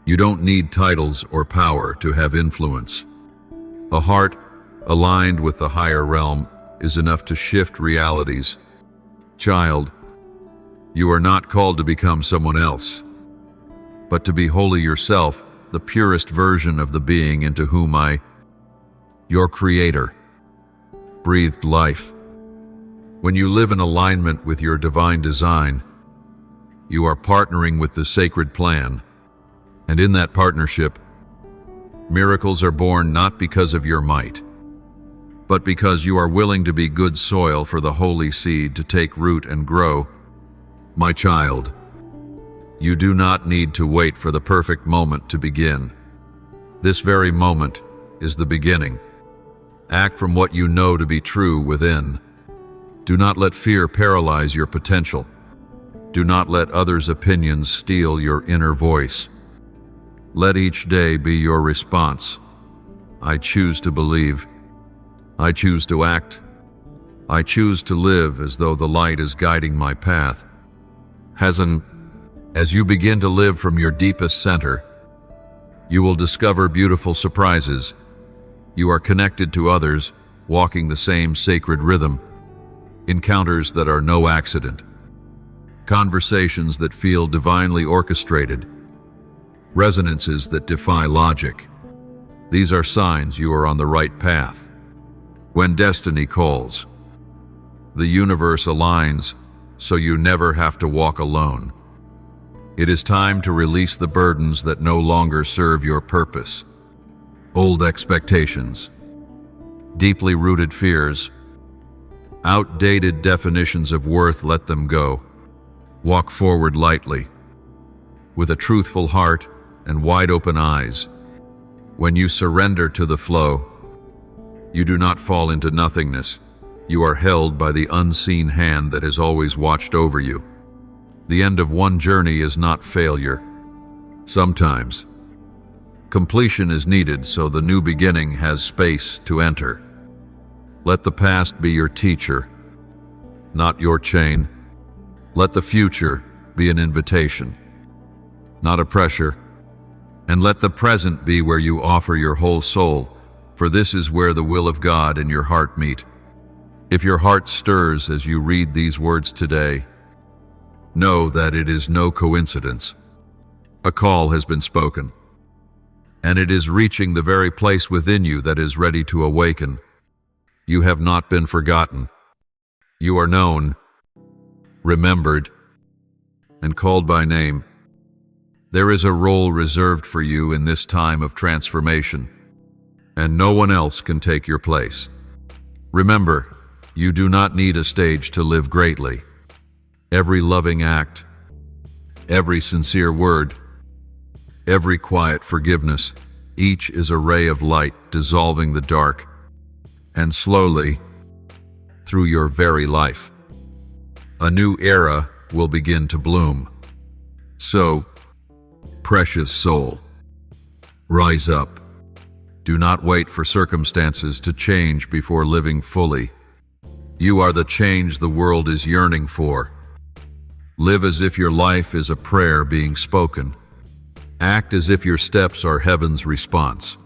You don't need titles or power to have influence. A heart aligned with the higher realm is enough to shift realities. Child, you are not called to become someone else, but to be wholly yourself, the purest version of the being into whom your Creator, breathed life. When you live in alignment with your divine design, you are partnering with the sacred plan, and in that partnership, miracles are born not because of your might, but because you are willing to be good soil for the holy seed to take root and grow. My child, you do not need to wait for the perfect moment to begin. This very moment is the beginning. Act from what you know to be true within. Do not let fear paralyze your potential. Do not let others' opinions steal your inner voice. Let each day be your response. I choose to believe. I choose to act. I choose to live as though the light is guiding my path. As you begin to live from your deepest center, you will discover beautiful surprises. You are connected to others, walking the same sacred rhythm. Encounters that are no accident. Conversations that feel divinely orchestrated. Resonances that defy logic. These are signs you are on the right path. When destiny calls, the universe aligns so you never have to walk alone. It is time to release the burdens that no longer serve your purpose. Old expectations, deeply rooted fears, outdated definitions of worth, let them go. Walk forward lightly, with a truthful heart and wide open eyes. When you surrender to the flow, you do not fall into nothingness. You are held by the unseen hand that has always watched over you. The end of one journey is not failure. Sometimes, completion is needed so the new beginning has space to enter. Let the past be your teacher, not your chain. Let the future be an invitation, not a pressure. And let the present be where you offer your whole soul, for this is where the will of God and your heart meet. If your heart stirs as you read these words today, know that it is no coincidence. A call has been spoken. and it is reaching the very place within you that is ready to awaken. You have not been forgotten. You are known, remembered, and called by name. There is a role reserved for you in this time of transformation, and no one else can take your place. Remember, you do not need a stage to live greatly. Every loving act, every sincere word, every quiet forgiveness, each is a ray of light dissolving the dark, and slowly, through your very life, a new era will begin to bloom. So, precious soul, rise up. Do not wait for circumstances to change before living fully. You are the change the world is yearning for. Live as if your life is a prayer being spoken. Act as if your steps are heaven's response.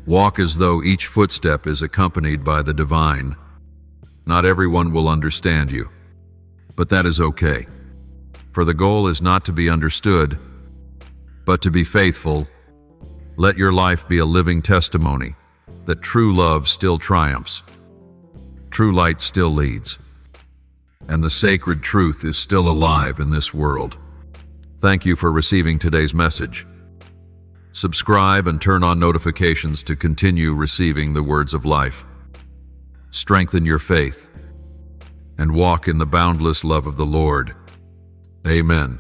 Walk as though each footstep is accompanied by the divine. Not everyone will understand you, but that is okay. For the goal is not to be understood, but to be faithful. Let your life be a living testimony that true love still triumphs, true light still leads, and the sacred truth is still alive in this world. Thank you for receiving today's message. Subscribe and turn on notifications to continue receiving the words of life. Strengthen your faith and walk in the boundless love of the Lord. Amen.